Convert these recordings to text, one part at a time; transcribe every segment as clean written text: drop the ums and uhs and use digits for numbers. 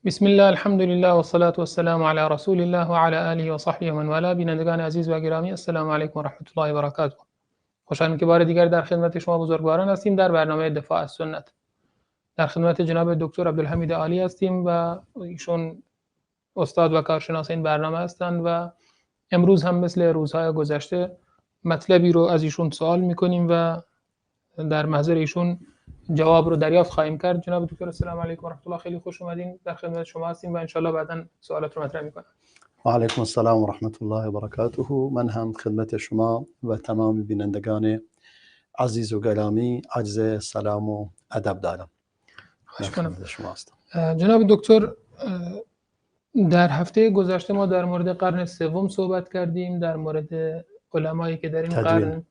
بسم الله، الحمد لله و الصلاة و السلام علی رسول الله و علی آله و صحبه و من والاه. بینندگان عزیز و گرامی، السلام علیکم و رحمت الله و برکاته. خوشحالم که بار دیگر در خدمت شما بزرگواران هستیم در برنامه دفاع از سنت. در خدمت جناب دکتر عبدالحمید عالی هستیم و ایشون استاد و کارشناس این برنامه هستند و امروز هم مثل روزهای گذشته مطلبی رو از ایشون سوال می‌کنیم و در محضر ایشون جواب رو دریافت خواهیم کرد. جناب دکتر السلام علیکم و رحمت الله، خیلی خوش اومدین. در خدمت شما هستیم و ان شاء الله بعداً سوالات رو مطرح می‌کنم. و علیکم السلام و رحمت الله و برکاته. من هم خدمت شما و تمام بینندگان عزیز و گرامی عرض سلام و ادب دارم. خواهش کنم. شما هستم. جناب دکتر، در هفته گذشته ما در مورد قرن سوم صحبت کردیم، در مورد علمایی که در این قرن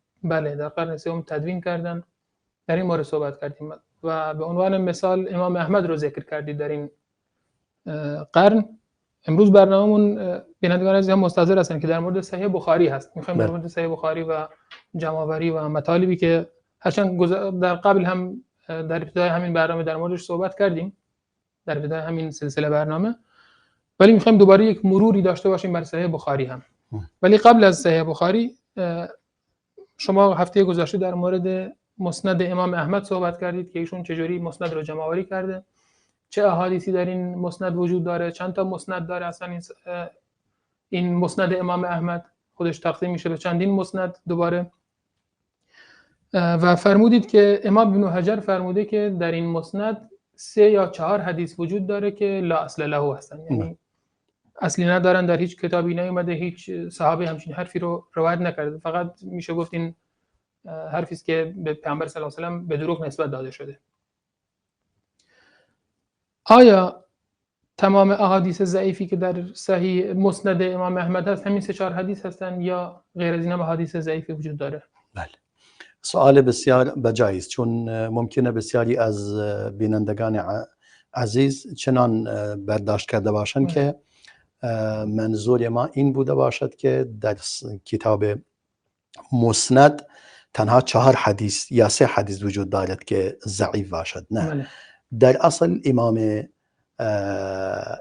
در قرن سوم تدوین کردن، در این مورد صحبت کردیم و به عنوان مثال امام احمد رو ذکر کردید در این قرن. امروز برنامه‌مون بینندگان عزیز هم منتظر هستن که در مورد صحیح بخاری هست. می‌خوایم در مورد صحیح بخاری و جمع‌آوری و مطالبی که هرچند در قبل هم در ابتدای همین برنامه در موردش صحبت کردیم، در ابتدای همین سلسله برنامه، ولی می‌خوایم دوباره یک مروری داشته باشیم بر صحیح بخاری هم. ولی قبل از صحیح بخاری، شما هفته گذشته در مورد مسند امام احمد صحبت کردید که ایشون چجوری مسند رو جمع‌آوری کرده، چه احادیثی در این مسند وجود داره، چند تا مسند داره اصلا این مسند امام احمد، خودش تقسیم میشه به چندین مسند دوباره، و فرمودید که امام ابن حجر فرموده که در این مسند 3 یا 4 حدیث وجود داره که لا اصل له هستن، یعنی اصلی ندارن، در هیچ کتابی نیومده، هیچ صحابی همچین حرفی رو روایت نکرده، فقط میشه گفت این حرفی است که به پیامبر صلی الله علیه و آله به دروغ نسبت داده شده. آیا تمام احادیث ضعیفی که در صحیح مسند امام احمد هست همین 3-4 حدیث هستن یا غیر از این هم احادیث ضعیفی وجود داره؟ بله، سوال بسیار بجایی است، چون ممکنه بسیاری از بینندگان عزیز چنان برداشت کرده باشند که منظور ما این بوده باشد که در کتاب مسند تنها 4 حدیث یا 3 حدیث وجود دارد که ضعیف باشد. نه، در اصل امام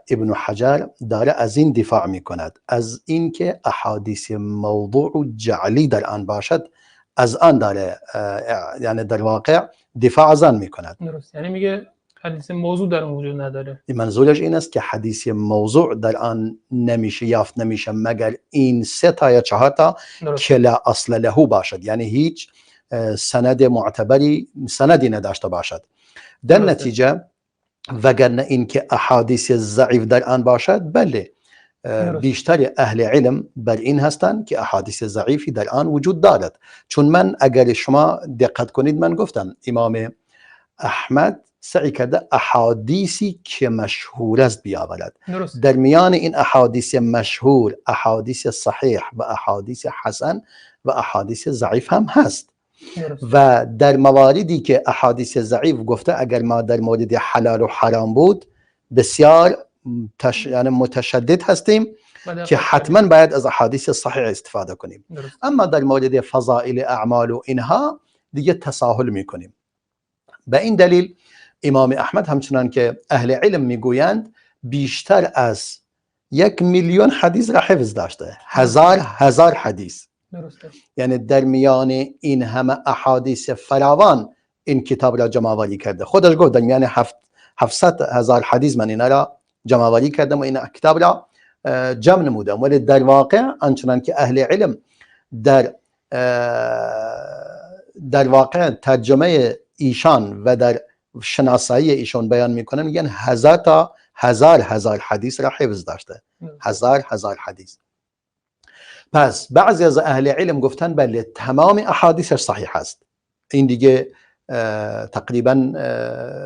ابن حجر داره از این دفاع می کند، از این که احادیث موضوع و جعلی در آن باشد، از آن داره، یعنی در واقع دفاع از آن می کند. درست، یعنی میگه حدیث موضوع در اون وجود نداره. منظورش این است که حدیث موضوع در آن نمیشه یافت نمیشه مگر این 3 تا یا 4 تا که لا اصل له باشد، یعنی هیچ سند معتبری سندی نداشته باشد. در نتیجه وگرنه این که احادیث ضعیف در آن باشد، بله بیشتر اهل علم بر این هستند که احادیث ضعیفی در آن وجود دارد. چون من اگر شما دقت کنید، من گفتم امام احمد سعی کرده احادیثی که مشهور است بیاورد. در میان این احادیث مشهور احادیث صحیح و احادیث حسن و احادیث ضعیف هم هست. و در مواردی که احادیث ضعیف گفته، اگر ما در مورد حلال و حرام بود بسیار یعنی متشدد هستیم که حتما باید از احادیث صحیح استفاده کنیم. اما در مورد فضائل اعمال و اینها دیگه تساهل میکنیم. به این دلیل امام احمد همچنان که اهل علم میگویند بیشتر از 1,000,000 حدیث را حفظ داشته، هزار حدیث. درسته. یعنی در میان این همه احادیث فراوان این کتاب را جمع آوری کرده. خودش گفت در میان 700,000 حدیث من اینا را جمع آوری کردم و این کتاب را جمع نمودم. ولی در واقع آنچنان که اهل علم در واقع ترجمه ایشان و در شناسایی ایشان بیان میکنن، میگن هزار حدیث را حفظ داشته، هزار حدیث. پس بعضی از اهل علم گفتن بله تمام احادیثش صحیح است. این دیگه تقریبا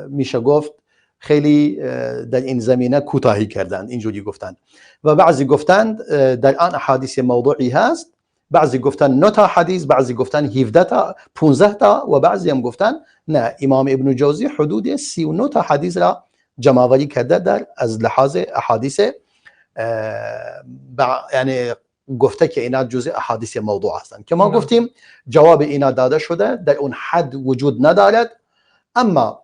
میشه گفت خیلی در این زمینه کوتاهی کردند، اینجوری گفتند. و بعضی گفتند در آن احادیث موضوعی هست، بعضی گفتن 9 تا حدیث، بعضی گفتن 17 تا 15 تا و بعضی هم گفتن نه، امام ابن جوزی حدود 39 تا حدیث را جمع آوری کرده در از لحاظ احادیث، یعنی گفته که اینا جزء احادیث موضوع هستند که ما گفتیم جواب اینا داده شده، در اون حد وجود ندارد. اما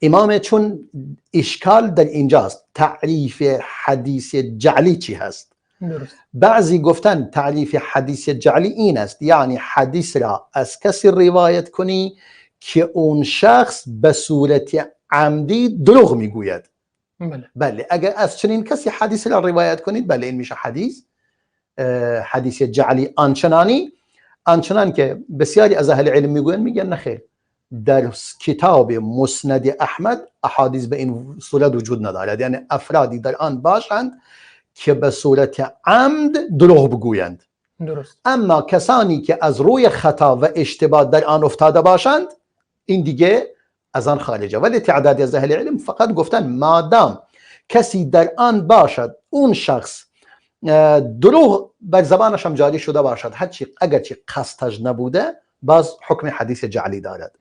امام چون اشکال در اینجاست تعریف حدیث جعلی چی هست. درست. بعضی گفتن تعریف حدیث جعلی این است، یعنی حدیث را از کسی روایت کنی که اون شخص به صورت عمدی دروغ میگوید. بله اگر از چنین کسی حدیث را روایت کنید، بله این میشه حدیث جعلی. آنچنان که بسیاری از اهل علم میگن نخیر، در کتاب مسند احمد احادیث به این صورت وجود ندارد، یعنی افرادی در آن باشند که به صورت عمد دروغ بگویند. درست. اما کسانی که از روی خطا و اشتباه در آن افتاده باشند این دیگه از آن خارجه. ولی تعدادی از اهل علم فقط گفتن مادام کسی در آن باشد، اون شخص دروغ بر زبانش هم جاری شده باشد، اگرچه قصدش نبوده، باز حکم حدیث جعلی دارد.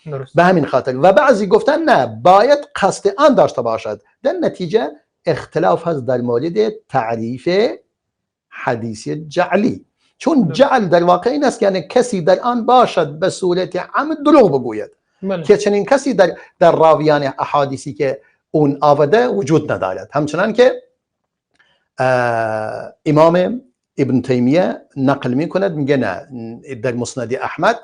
درست. به همین خاطر و بعضی گفتن نه، باید قصد آن داشته باشد. در نتیجه اختلاف هست در مورد تعریف حدیث جعلی، چون جعل در واقع این است که یعنی کسی در آن باشد به صورت عمد دروغ بگوید. که چنین کسی در راویان احادیثی که اون آورده وجود ندارد. همچنان که امام ابن تیمیه نقل میکند، میگه نه، در مسند احمد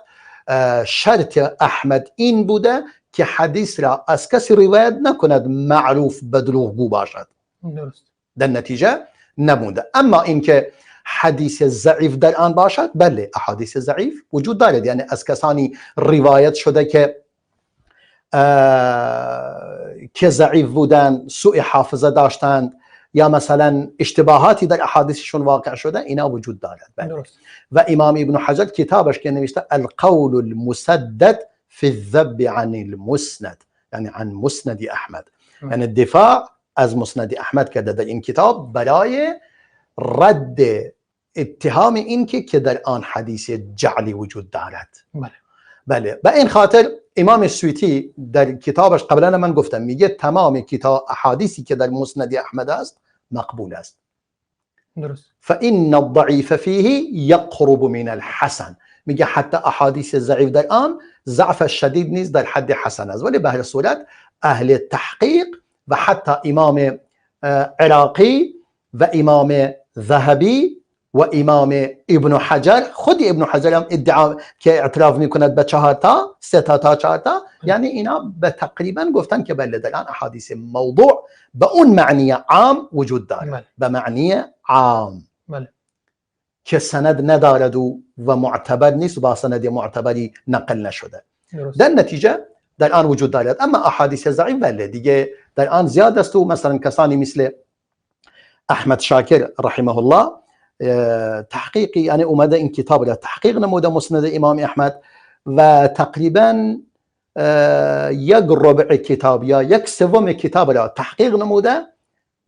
شرط احمد این بوده که حدیث را از کسی روایت نکند معروف به دروغگو باشد. درست. در نتیجه نبوده. اما اینکه حدیث ضعیف در آن باشد، بله احادیث ضعیف وجود دارد، یعنی از کسانی روایت شده که ضعیف بودند، سوء حافظه داشتند یا مثلا اشتباهاتی در احادیثشون واقع شده، اینا وجود دارد. بله. و امام ابن حجر کتابش که نوشته القول المسدد فی الذب عن المسند، یعنی عن مسند احمد، یعنی دفاع از مسند احمد کرده در این کتاب برای رد اتهام این که در آن حدیث جعلی وجود دارد. بله. به این خاطر امام سویتی در کتابش قبلا من گفتم میگه تمام کتاب احادیثی که در مسند احمد است مقبول است. درست. فإن الضعیف فیه یقرب من الحسن، میگه حتی احادیث ضعیف در آن ضعف شدید نیست، در حد حسن است. ولی به هر صورت اهل تحقیق و حتی امام عراقی و امام ذهبی و امام ابن حجر، خود ابن حجر هم ادعا که اعتراف میکند به 3 تا 4 تا، یعنی اینا به تقریبا گفتن که بله در آن احادیث موضوع به اون معنی عام وجود دارد. به معنی عام که سند ندارد و معتبر نیست و با سند معتبری نقل نشده. در نتیجه در آن وجود دارد. اما احادیث ضعیف بله دیگه در آن زیاد است و مثلا کسانی مثل احمد شاکر رحمه الله تحقیقی، یعنی اومده این کتاب را تحقیق نموده مسند امام احمد و تقریبا 1/4 کتاب یا 1/3 کتاب را تحقیق نموده،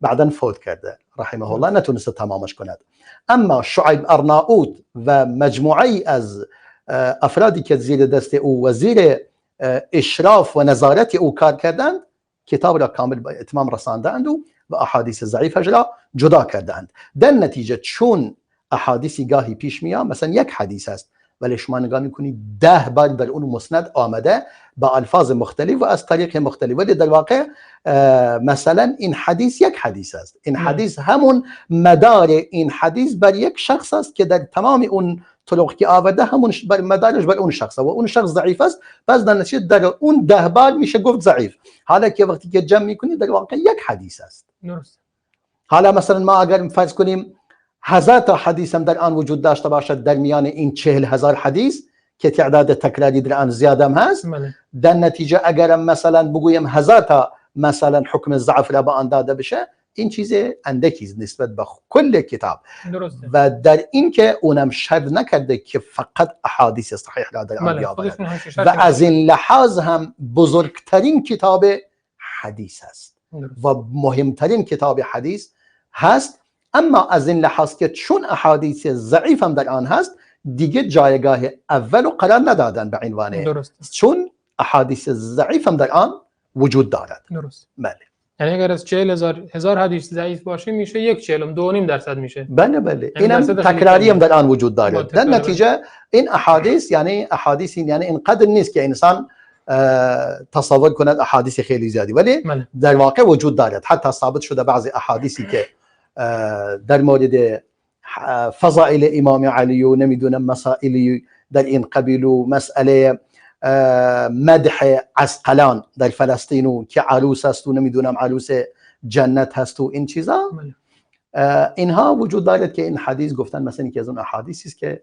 بعدا فوت کرده رحمه الله، نتونسته تمامش کند. اما شعیب ارناؤوط و مجموعی از افرادی که زیر دست او و زیر اشراف و نظارت او کار کردند، کتاب را کامل به اتمام رساندند و احادیث ضعیفش را جدا کردند. در نتیجه چون احادیثی گاهی پیش میاد، مثلا یک حدیث است ولی شما نگاه میکنید 10 بار در اون مسند آمده با الفاظ مختلف و از طریق مختلف، ولی در واقع مثلا این حدیث یک حدیث است. این حدیث همون مدار این حدیث بر یک شخص است که در تمام اون طرق که آورده همون مدارش بر اون شخص و اون شخص ضعیف است، پس در نتیجه در اون 10 بار میشه گفت ضعیف، حالا که وقتی که جمع میکنید در واقع یک حدیث است. درست. حالا مثلا ما اگر فرض کنیم 1000 تا حدیث هم در آن وجود داشته باشد، در میان این 40,000 حدیث که تعداد تکراری در آن زیاد هم هست، در نتیجه اگر مثلا بگویم 1000 تا مثلا حکم ضعف را به آن داده بشه، این چیز اندکی نسبت به کل کتاب. درسته. و در این که اونم شرط نکرده که فقط احادیث صحیح را در آن بیاورد و از این لحاظ هم بزرگترین کتاب حدیث است و مهمترین کتاب حدیث هست. اما از این لحاظ که چون احادیث ضعیف هم در آن هست، دیگه جایگاه اول و قرار ندادن به عنوان، چون احادیث ضعیف هم در آن وجود دارد. درست. بله. یعنی اگر از 40,000 حدیث ضعیف باشه میشه 2.5% میشه. بله. این هم تکراری هم در آن وجود دارد. در نتیجه این احادیث یعنی اینقدر نیست که انسان تصور کند احادیث خیلی زیادی، ولی در واقع وجود دارد. حتی ثابت شده بعضی احادیثی که در مورد فضائل امام علی و نمیدونم مسائلی در این قبیل و مسئله مدح عسقلان در فلسطین و که عروس است و نمیدونم عروس جنت هست و این چیزا، اینها وجود دارد که این حدیث گفتن مثلا یکی از اون احادیثی است که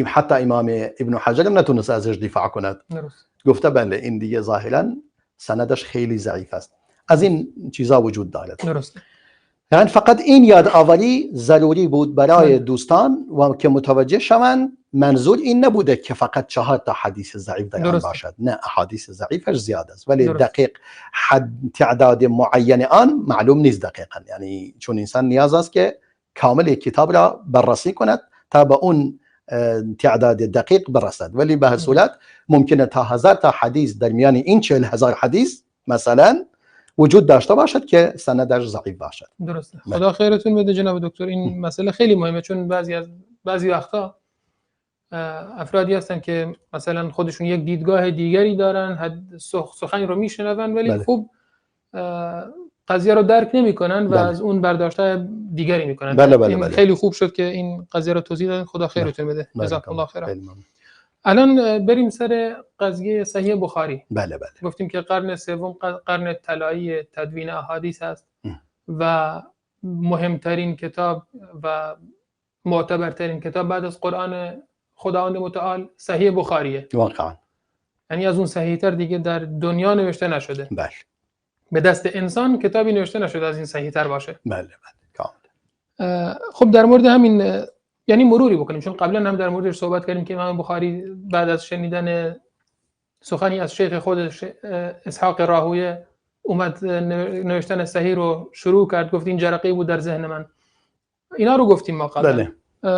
حتی امام ابن حجر هم نتونست ازش دفاع کند. گفته بله این دیگه ظاهرا سندش خیلی ضعیف است. از این چیزا وجود دارد. درسته. یعنی فقط این یادآوری ضروری بود برای دوستان و که متوجه شوند منظور این نبوده که فقط 4 تا حدیث ضعیف در آن باشد. نه، احادیث ضعیفش زیاد است، ولی دقیق تعداد معین آن معلوم نیست دقیقا. یعنی چون انسان نیاز است که کامل کتاب را بررسی کند تا به اون تعداد دقیق برسد، ولی به هر صورت ممکنه تا 1000 تا حدیث در میان این 40,000 حدیث مثلا وجود داشته باشد که سندش ضعیف باشد. درسته. خدا خیرتون بده جناب دکتر. این مسئله خیلی مهمه، چون بعضی وقتا افرادی هستن که مثلا خودشون یک دیدگاه دیگری دارن، سخن رو میشنون ولی خوب قضیه رو درک نمیکنن و از اون برداشت دیگری میکنن. این خیلی خوب شد که این قضیه رو توضیح دادن. خدا خیرتون بده. جزاک الله خیر. الان بریم سر قضیه صحیح بخاری. بله. گفتیم که قرن سوم قرن طلایی تدوین احادیث است و مهمترین کتاب و معتبرترین کتاب بعد از قرآن خداوند متعال صحیح بخاریه. واقعا. یعنی از اون صحیح‌تر دیگه در دنیا نوشته نشده. بله. به دست انسان کتابی نوشته نشده از این صحیح‌تر باشه. بله. کامل. خب در مورد همین یعنی مروری بکنیم، چون قبلا هم در موردش صحبت کردیم که امام بخاری بعد از شنیدن سخنی از شیخ خودش اسحاق راهویه اومد نوشتن صحیح رو شروع کرد. گفت این جرقه بود در ذهن من. اینا رو گفتیم ما قبلا. بله.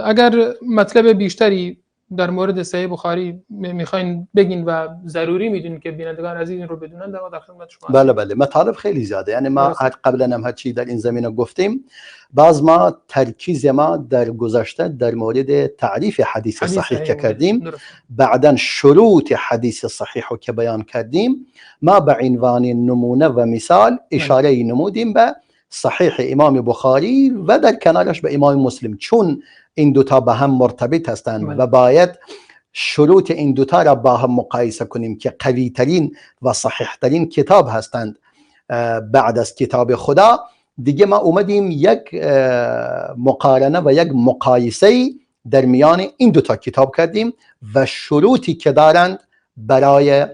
اگر مطلب بیشتری در مورد صحیح بخاری میخواین بگین و ضروری میدونین که بینندگان عزیز این رو بدونن، در خدمت شما. بله مطالب خیلی زیاده. یعنی ما قبلا هم هرچی در این زمینه گفتیم، باز ما ترکیز ما در گذشته در مورد تعریف حدیث صحیح که کردیم، بعدن شروط حدیث صحیح رو که بیان کردیم، ما به عنوان نمونه و مثال اشاره نمودیم به صحیح امام بخاری و در کنارش به امام مسلم، چون این دوتا با هم مرتبط هستند و باید شروط این دوتا را با هم مقایسه کنیم که قوی ترین و صحیح ترین کتاب هستند بعد از کتاب خدا. دیگه ما اومدیم یک مقارنه و یک مقایسه در میان این دوتا کتاب کردیم و شروطی که دارند برای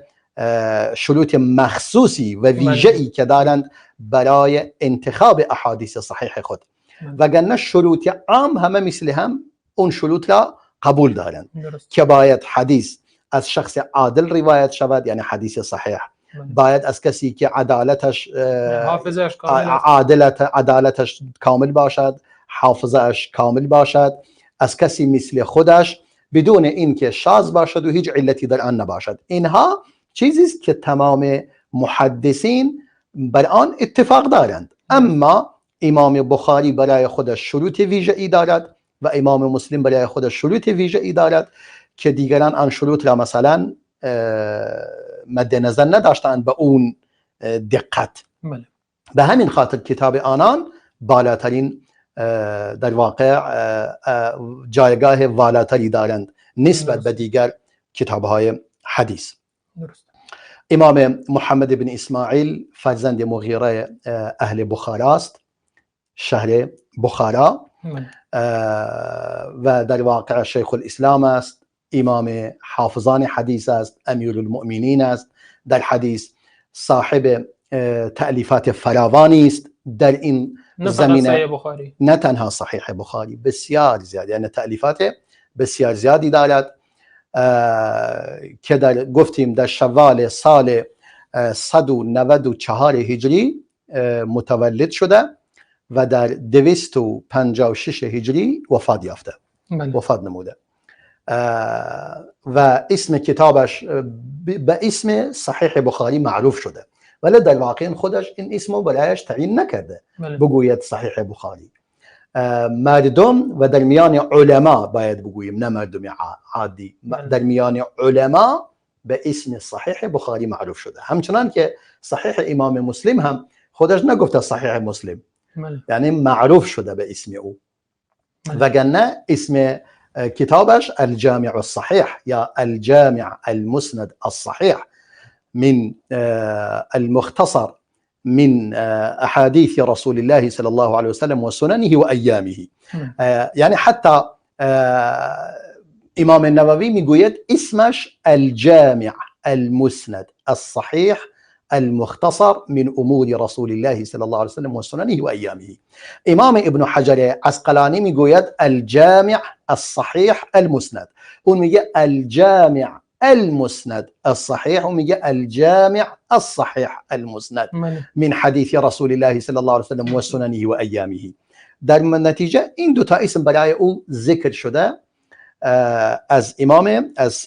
شروط مخصوصی و ویژه‌ای که دارند برای انتخاب احادیث صحیح خود، وگرنه شروط عام همه مثل هم اون شروط را قبول دارند که باید حدیث از شخص عادل روایت شود، یعنی حدیث صحیح. باید از کسی که عدالتش عدالتش کامل باشد، حافظه‌اش کامل باشد، از کسی مثل خودش بدون اینکه شاذ باشد و هیچ علتی در آن نباشد. اینها چیزی است که تمام محدثین بر آن اتفاق دارند. اما امام بخاری برای خودش شروط ویژه‌ای دارد و امام مسلم برای خودش شروط ویژه‌ای دارد که دیگران آن شروط را مثلا مد نظر نداشتند به اون دقت. به همین خاطر کتاب آنان بالاترین در واقع جایگاه والاتری دارند نسبت به دیگر کتاب‌های حدیث. امام محمد بن اسماعیل فرزند مغیره اهل بخارا است، شهر بخارا، و در واقع شیخ الاسلام است، امام حافظان حدیث است، امیر المؤمنین است در حدیث، صاحب تألیفات فراوانی است در این زمینه. نه تنها صحیح بخاری، بسیار زیاد، یعنی تألیفات بسیار زیادی دارد که گفتیم در شوال سال 194 هجری متولد شده و در 256 هجری وفات یافته. وفات نموده و اسم کتابش به اسم صحیح بخاری معروف شده، ولی در واقع خودش این اسمو برایش تعیین نکرده بگوید صحیح بخاری. مردم و در میان علما باید بگوییم، نه مردم عادی، در میان علما به اسم صحیح بخاری معروف شده. همچنان که صحیح امام مسلم هم خودش نگفته صحیح مسلم، یعنی معروف شده به اسم او، وگرنه اسم کتابش الجامع الصحيح یا الجامع المسند الصحيح من المختصر من احاديث رسول الله صلى الله عليه وسلم وسننه وأيامه. يعني حتى امام النووي میگوید اسمش الجامع المسند الصحيح المختصر من امور رسول الله صلى الله عليه وسلم وسننه وأيامه. امام ابن حجر عسقلانی میگوید الجامع الصحيح المسند، اون میگه الجامع المسند الصحيح و میگه الجامع الصحيح المسند من حديث رسول الله صلى الله عليه وسلم وسننه وأيامه. در نتیجه این دو تا اسم برای او ذکر شده از امام، از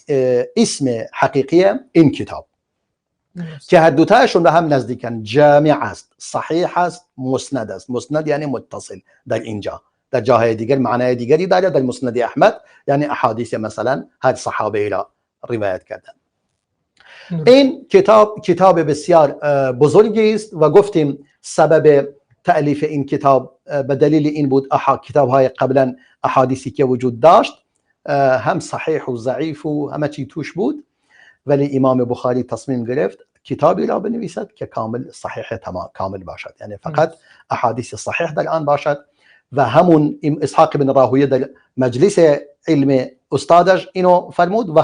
اسم حقیقی این کتاب که هر دوتایشون به هم نزدیکن. جامع است، صحیح است، مسند است. مسند یعنی متصل. در اینجا در جاهای دیگر معنای دیگری داره. در مسند احمد یعنی احادیث مثلا هر صحابه را روایت کردن. این کتاب بسیار بزرگی است و گفتیم سبب تألیف این کتاب به دلیل این بود کتاب های قبلا احادیثی که وجود داشت هم صحیح و ضعیف و همه چی توش بود، ولی امام بخاری تصمیم گرفت کتابی را بنویسد که کامل صحیح کامل باشد، یعنی فقط احادیث صحیح در آن باشد. و همون اسحاق بن راهویه در مجلس علم استادش اینو فرمود و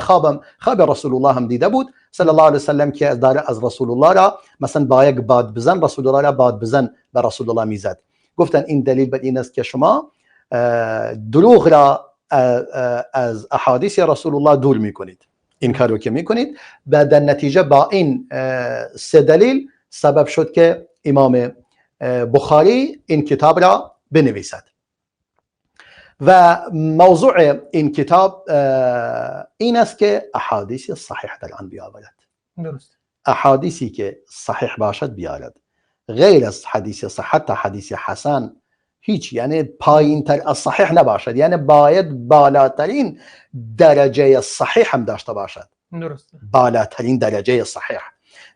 خواب رسول الله هم دیده بود صلی الله علیه وسلم که از رسول الله را مثلا با یک باد بزن، رسول الله را باد بزن به رسول الله میزد. گفتن این دلیل بر این است که شما دروغ را از احادیث رسول الله دور میکنید. این کارو که میکنید بعد در نتیجه با این سه دلیل سبب شد که امام بخاری این کتاب را بنویسد. و موضوع این کتاب این است که احادیث صحیح در آن بیاورد. درست. احادیثی که صحیح باشد بیارد، غیر از حدیث صحیح، حتی حدیث حسن هیچ، یعنی پایین تر از صحیح نباشد، یعنی باید بالاترین درجه صحیح هم داشته باشد. درست. بالاترین درجه صحیح،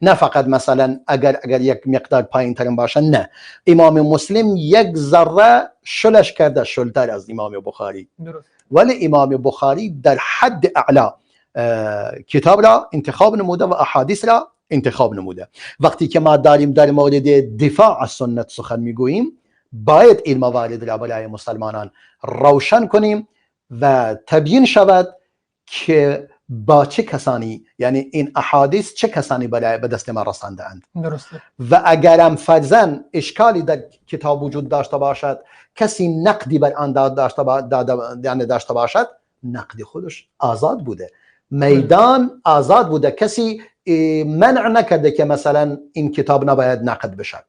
نه فقط مثلا اگر یک مقدار پایین ترین باشه. نه، امام مسلم یک ذره شلش کرده شلتر از امام بخاری. درست. ولی امام بخاری در حد اعلا کتاب را انتخاب نموده و احادیث را انتخاب نموده. وقتی که ما داریم در مورد دفاع از سنت سخن میگوییم باید این موارد را برای مسلمانان روشن کنیم و تبیین شود که با چه کسانی، یعنی این احادیث چه کسانی برای به دست ما رسانده اند. درسته. و اگرم فرضاً اشکالی در کتاب وجود داشته باشد، کسی نقدی بر آن داشته باشد، نقد خودش آزاد بوده، میدان آزاد بوده، کسی منع نکرده که مثلا این کتاب نباید نقد بشد.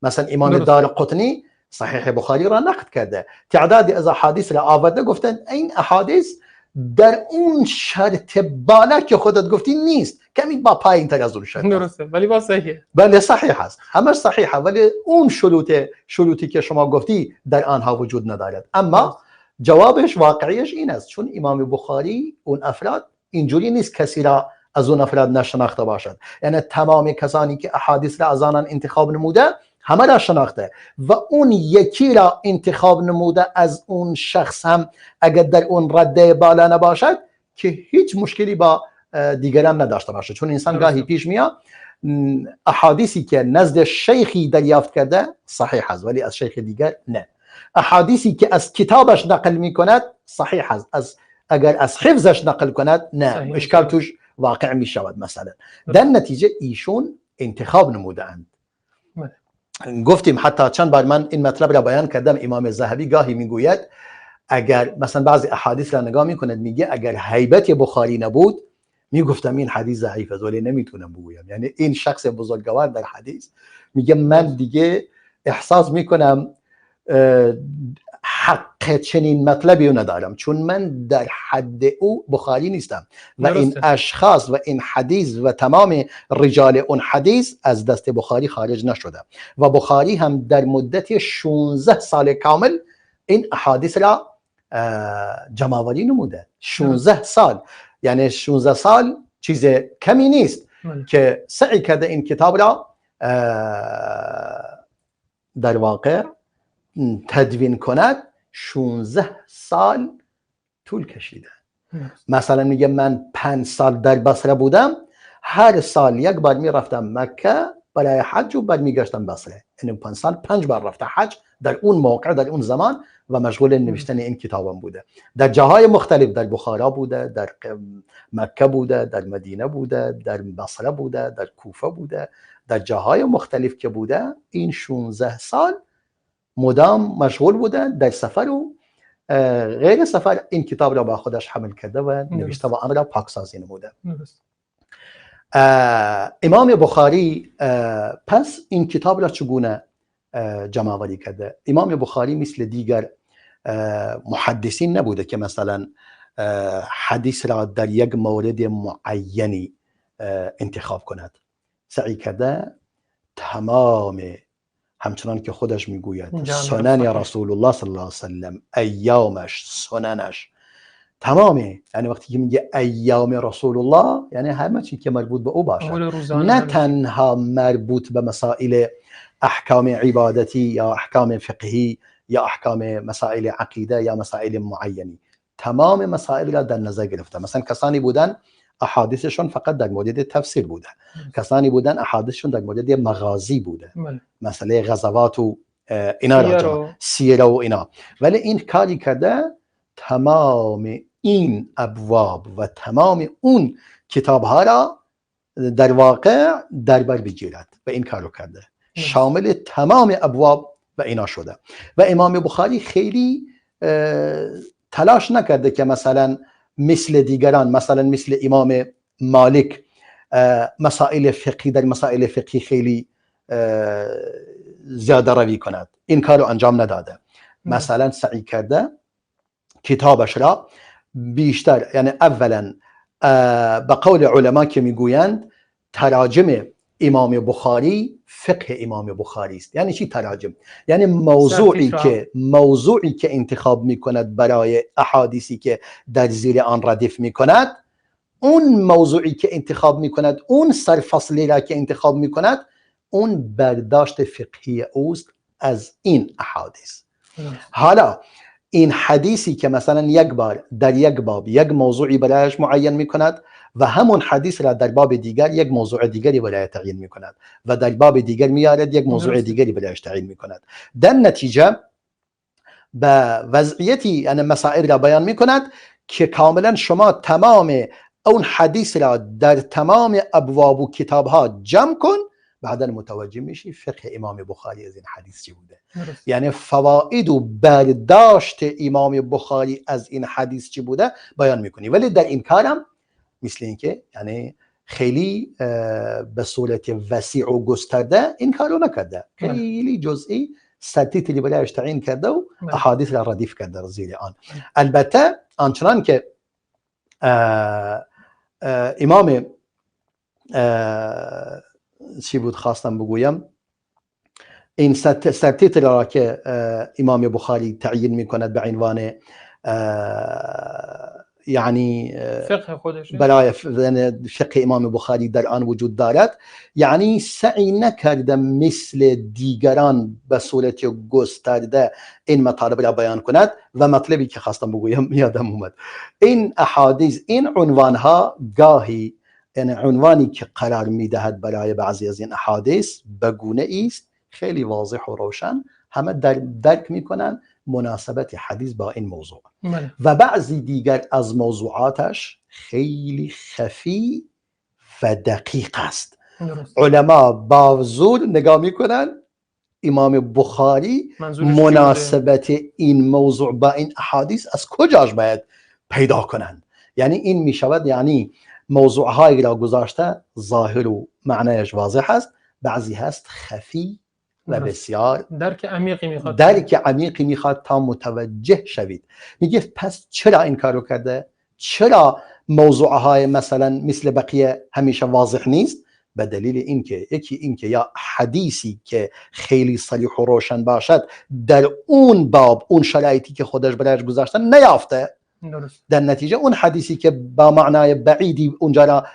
مثلا امام دارقطنی صحیح بخاری را نقد کرده، تعدادی از احادیث را آورده، گفتن این احادیث در اون شرط بالا که خودت گفتی نیست، کمی با پایین تر از اون شرط. درسته، ولی با صحیحه. بله صحیح است، همش صحیحه، ولی اون شروطی که شما گفتی در آنها وجود ندارد. اما جوابش واقعیش این است، چون امام بخاری اون افراد اینجوری نیست کسی را از اون افراد نشناخته باشد، یعنی تمام کسانی که احادیث را از آنان انتخاب نموده همه را شناخته و اون یکی را انتخاب نموده از اون شخص هم اگر در اون رده بالا نباشد که هیچ مشکلی با دیگران نداشته باشه. چون انسان گاهی پیش میاد احادیثی که نزد شیخی دریافت کرده صحیح است ولی از شیخ دیگر نه، احادیثی که از کتابش نقل میکند صحیح است، اگر از حفظش نقل کند نه، اشکال توش واقع میشود. مثلا در نتیجه ایشون انتخاب نمودند. گفتیم حتی چند بار من این مطلب را بیان کردم، امام ذهبی گاهی میگوید اگر مثلا بعضی احادیث را نگاه میکند میگه اگر هیبت بخاری نبود میگفتم این حدیث ضعیف است، ولی نمیتونم بگویم. یعنی این شخص بزرگوار در حدیث میگه من دیگه احساس میکنم حق چنین مطلبی رو ندارم، چون من در حد او بخاری نیستم و این اشخاص و این حدیث و تمام رجال اون حدیث از دست بخاری خارج نشده و بخاری هم در مدت 16 سال کامل این احادیث را جمع‌آوری نموده. 16 سال، یعنی 16 سال چیز کمی نیست بله. که سعی کرده این کتاب را در واقع تدوین کند. 16 سال طول کشیده. مثلا میگه من 5 سال در بصره بودم، هر سال یک بار میرفتم مکه برای حج و بعد میگشتم بصره. یعنی 5 سال 5 بار رفته حج در اون موقع، در اون زمان، و مشغول نوشتن این کتابم بوده. در جاهای مختلف، در بخارا بوده، در مکه بوده، در مدینه بوده، در بصره بوده، در کوفه بوده، در جاهای مختلف که بوده. این 16 سال مدام مشغول بوده در سفر و غیر سفر این کتاب را با خودش حمل کرده و نوشته و آن را پاکسازی نموده. امام بخاری پس این کتاب را چگونه جمع آوری کرده؟ امام بخاری مثل دیگر محدثین نبوده که مثلا حدیث را در یک مورد معینی انتخاب کند. سعی کرده تمام، همچنان که خودش میگوید، سنن رسول الله صلی الله علیه وسلم، ایامش، سننش، تمامی. یعنی وقتی که میگه ایام رسول الله یعنی همه چی که مربوط به او باشه، نه تنها مربوط به مسائل احکام عبادتی یا احکام فقهی یا احکام مسائل عقیده یا مسائل معینی، تمام مسائل را در نظر گرفته. مثلا کسانی بودن احادیثشون فقط در مورد تفسیر بوده، کسانی بودن احادیثشون در مورد مغازی بوده، مسئله غزوات و اینا را، سیره و اینا. ولی این کاری کرده تمام این ابواب و تمام اون کتاب ها را در واقع در بر بگیرد و این کارو کرده، شامل تمام ابواب و اینا شده. و امام بخاری خیلی تلاش نکرده که مثلا مثل دیگران، مثلا مثل امام مالک، مسائل فقهی در مسائل فقهی خیلی زیاده روی کند. این کارو انجام نداده. مثلا سعی کرده کتابش را بیشتر، یعنی اولا به قول علما که میگویند تراجم امام بخاری فقه امام بخاری است. یعنی چی تراجم؟ یعنی موضوعی که انتخاب میکند برای احادیثی که در زیر آن ردیف میکند، اون موضوعی که انتخاب میکند، اون سرفصلی را که انتخاب میکند، اون برداشت فقهی اوست از این احادیث. حالا این حدیثی که مثلا یک بار در یک باب یک موضوعی برایش معین میکند و همون حدیث را در باب دیگر یک موضوع دیگری برای تعیین میکند و در باب دیگر میارد یک موضوع دیگری برایش تعیین میکند. در نتیجه به وضعیتی یعنی مسائل را بیان میکند که کاملا شما تمام اون حدیث را در تمام ابواب و کتاب ها جمع کن، بعدا متوجه میشی فقه امام بخاری از این حدیث چی بوده. یعنی فواید و برداشت امام بخاری از این حدیث چی بوده بیان میکنی. ولی در این کارم مثل اینکه یعنی خیلی به صورت وسیع و گسترده این کارو نکرده، خیلی جزئی سرتیتری برایش تعیین کرده و احادیث را ردیف کرده زیر آن. البته آنچنان که امام چی بود خواستم بگویم، این سرتیتر را که امام بخاری تعیین میکند به عنوان یعنی فقه خودش برای فقه امام بخاری در آن وجود دارد، یعنی سعی نکرده مثل دیگران به صورت گسترده این مطالب را بیان کند. و مطلبی که خواستم بگویم یادم اومد، این احادیث، این عنوانها گاهی، یعنی عنوانی که قرار میدهد برای بعضی از این احادیث به گونه است خیلی واضح و روشن، همه درک میکنن مناسبت حدیث با این موضوع. و بعضی دیگر از موضوعاتش خیلی خفی و دقیق است. علما با زور نگاه میکنن امام بخاری مناسبت این موضوع با این احادیث از کجاش باید پیدا کنند. یعنی این میشود یعنی موضوعهایی را گذاشته ظاهر و معنیش واضح است، بعضی هست خفی و بسیار درک عمیقی میخواد تا متوجه شوید. میگه پس چرا این کارو کرده؟ چرا موضوعهای مثلا مثل بقیه همیشه واضح نیست؟ به دلیل اینکه یکی اینکه یا حدیثی که خیلی صریح و روشن باشد در اون باب اون شرایطی که خودش برایش گذاشتن نیافته، در نتیجه اون حدیثی که با معنای بعیدی اونجا را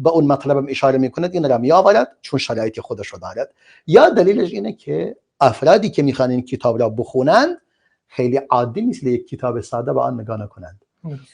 به اون مطلبم اشاره میکند این را میآورد چون شرایط خودش رو دارد، یا دلیلش اینه که افرادی که میخوان این کتاب را بخونند خیلی عادی مثل یک کتاب ساده به آن نگاه نکنند،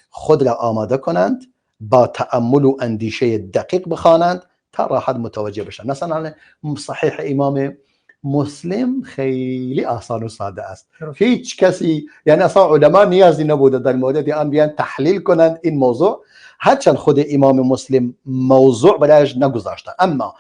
خود را آماده کنند، با تأمل و اندیشه دقیق بخوانند تا راحت متوجه بشن. مثلا صحیح امام مسلم خیلی آسان و ساده است، هیچ کسی یعنی اصلا علما نیازی نبوده در مورد آن بیان تحلیل کنند این موضوع، هرچند خود امام مسلم موضوع برایش نگذاشته، اما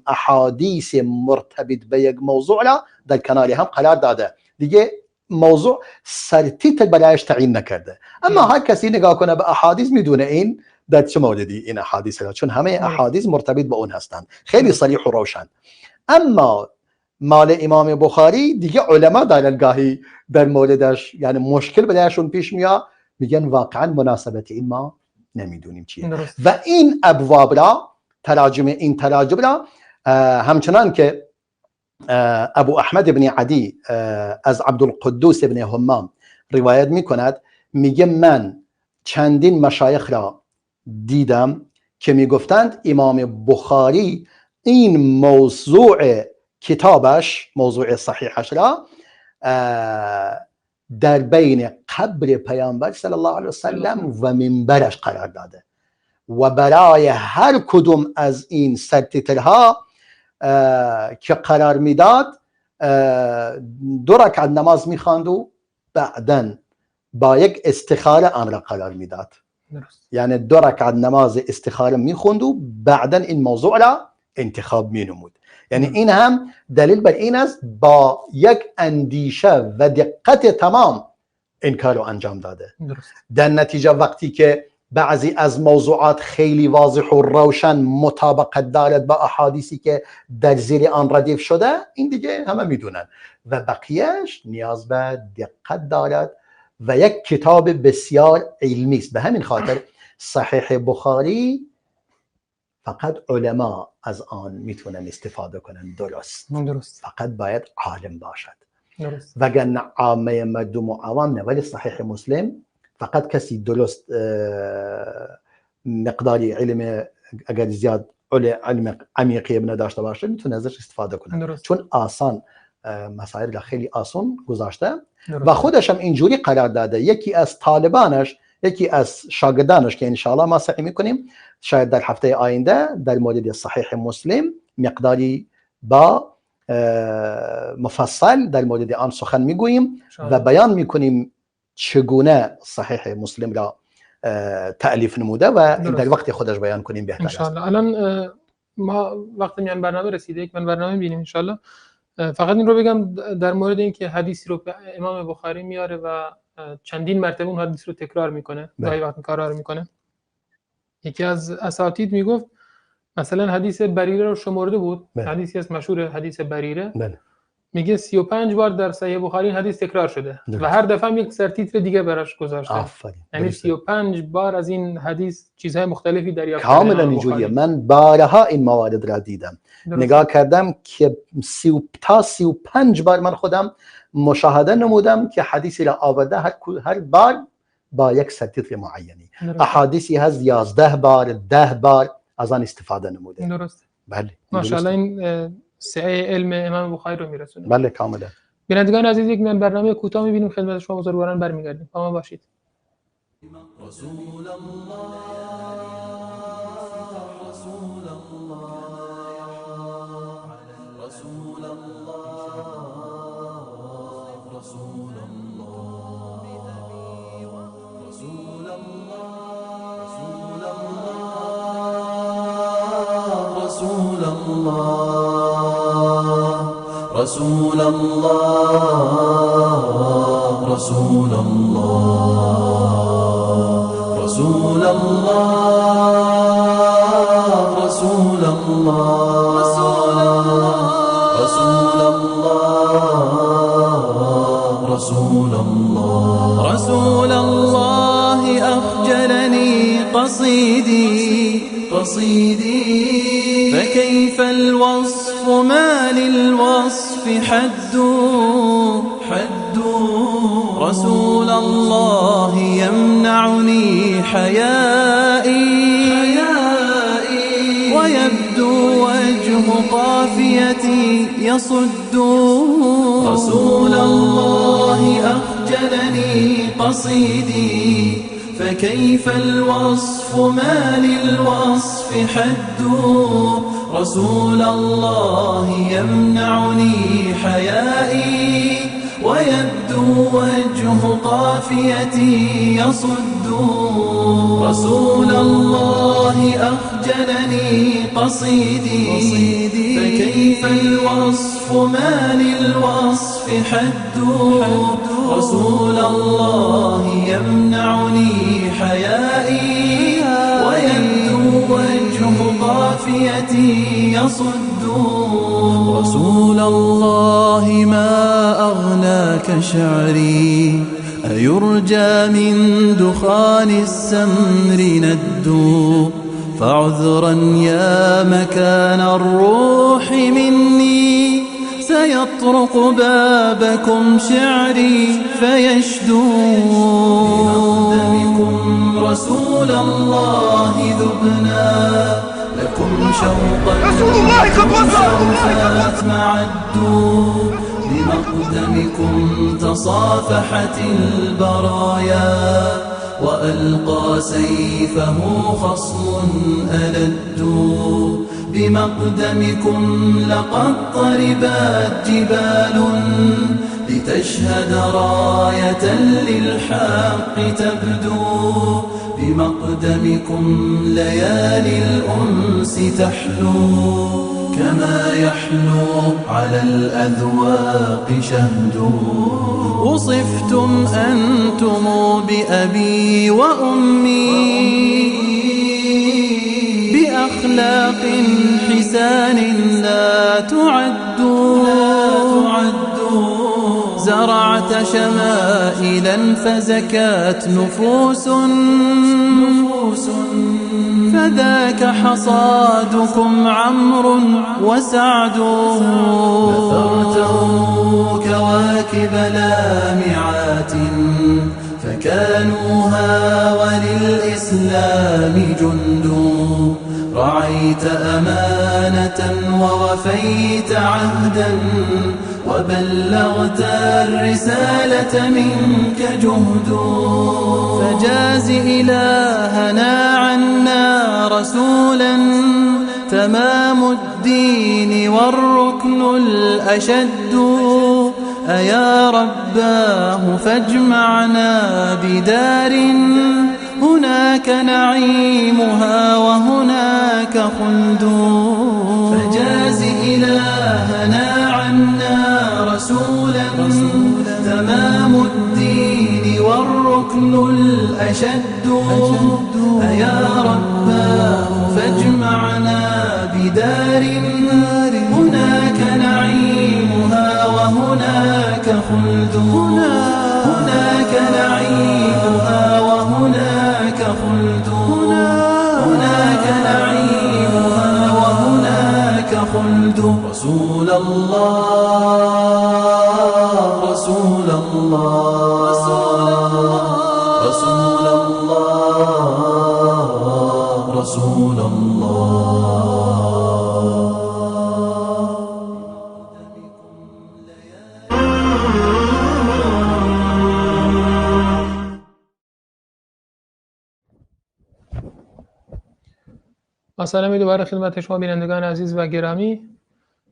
احادیث مرتبط به یک موضوع را در کنار هم قرار داده، دیگه موضوع سرتیتر برایش تعیین نکرده. اما هر کسی نگاه کنه به احادیث میدونه این در چه موردی این احادیث را، چون همه احادیث مرتبط به اون هستند، خیلی صریح و روشن. اما مال امام بخاری دیگه علما دارن گاهی در موردش یعنی مشکل برایشون پیش میاد، میگن واقعا مناسبت این ما نمیدونیم چیه. و این ابواب را این تراجم را همچنان که ابو احمد ابن عدی از عبدالقدوس ابن همام روایت میکند، میگه من چندین مشایخ را دیدم که میگفتند امام بخاری این موضوع کتابش، موضوع صحیحش را در بین قبر پیامبر صلی الله علیه وسلم و منبرش قرار داده و برای هر کدوم از این سرتیترها که قرار میداد 2 رکعت نماز میخواند و بعداً با یک استخاره آن را قرار میداد. یعنی 2 رکعت نماز استخاره میخوند و بعداً این موضوع را انتخاب مینمود. یعنی این هم دلیل بر این است با یک اندیشه و دقت تمام این کار رو انجام داده. در نتیجه وقتی که بعضی از موضوعات خیلی واضح و روشن مطابقت دارد با احادیثی که در زیر آن ردیف شده، این دیگه همه میدونن، و بقیهش نیاز به دقت دارد و یک کتاب بسیار علمی است. به همین خاطر صحیح بخاری فقط علما از آن میتونن استفاده کنن، درست فقط باید عالم باشد، وگرنه عامه مردم و عوام نه. ولی صحیح مسلم فقط کسی درست مقداری علم اگر زیاد علم عمیقی نداشته باشه میتونه ازش استفاده کنه، چون آسان مسائل را خیلی آسان گذاشته و خودش هم اینجوری قرار داده. یکی از طالبانش، یکی از شاگردانش که انشاءالله ما سعی میکنیم شاید در هفته آینده در مورد صحیح مسلم مقداری با مفصل در مورد آن سخن میگوییم و بیان میکنیم چگونه صحیح مسلم را تألیف نموده و در وقت خودش بیان کنیم بهتر است. انشاءالله. الان ما وقت میان برنامه رسیده، یک من برنامه بینیم انشاءالله. فقط این رو بگم در مورد این که حدیثی رو امام بخاری میاره و چندین مرتبه اون حدیث رو تکرار میکنه، گاهی وقت کارا رو میکنه. یکی از اساتید میگفت مثلا حدیث بریره رو شمرده بود، حدیثی از مشهور حدیث بریره، میگه 35 بار در صحیح بخاری حدیث تکرار شده و هر دفعه هم یک سرتیتر دیگه براش گذاشته. یعنی 35 بار از این حدیث چیزهای مختلفی دریافت کردن. کاملا اینجوریه. من بارها این موارد را دیدم، نگاه کردم که 35 بار من خودم مشاهده نمودم که حدیثی را آورده هر بار با یک سرتیتر معینی. احادیثی هست 11 بار 10 بار از آن استفاده نموده. درسته. بله. ماشاءالله این سعی علم امام بخاری رو میرسونه. بله کاملا. بینندگان عزیز، یک برنامه کوتاه می‌بینیم خدمت شما بزرگواران برمیگردیم. با ما باشید. رسول الله رسول الله رسول الله رسول الله رسول الله رسول الله رسول الله رسول الله رسول الله رسول الله رسول الله رسول الله رسول الله أخجلني قصيدي فكيف الوصف ما للوصف حد رسول الله يمنعني حيائي قافيتي يصد. رسول الله أخجلني قصيدي، فكيف الوصف ما للوصف حد. رسول الله يمنعني حيائي، ويبدو وجه قافيتي يصد. رسول الله أخجلني قصيدي، فكيف الوصف ما للوصف حد. رسول الله يمنعني حيائي، ويبدو وجه قافيتي يصد. رسول الله ما أغناك شعري، أيرجى من دخان السمر ند. فعذرا يا مكان الروح مني، سيطرق بابكم شعري فيشدو. بمقدمكم رسول الله ذبنا، لكم شوقا رسول الله قد وصل. معدوا. بمقدمكم تصافحت البرايا، وألقى سيفه خصم ألد. بمقدمكم لقد طربت جبال، لتشهد راية للحق تبدو. بمقدمكم ليالي الأنس تحلو، كما يحلو على الأذواق شهد. وصفتم أنتم بأبي وأمي، بأخلاق حسان لا تعد. زرعت شمائلا فزكت نفوس، فذاك حصادكم عمرو وسعد. نثرتهم كواكب لامعات، فكانوها وللإسلام جند. رعيت أمانة ووفيت عهدا، وبلغت الرسالة منك جهد. فجاز إلهنا عنا رسولا، تمام الدين والركن الأشد. أيا رباه فاجمعنا بدار، هناك نعيمها وهناك خلد. فجاز إلهنا عنا رسولا، تمام الدين والركن الأشد. أيا رباه فاجمعنا بدار، هناك نعيمها وهناك خلد. هناك نعيمها وهناك خلد. هناك نعيمها وهناك خلد. رسول الله رسول الله رسول الله رسول الله. سلامی دوباره خدمت شما بینندگان عزیز و گرامی.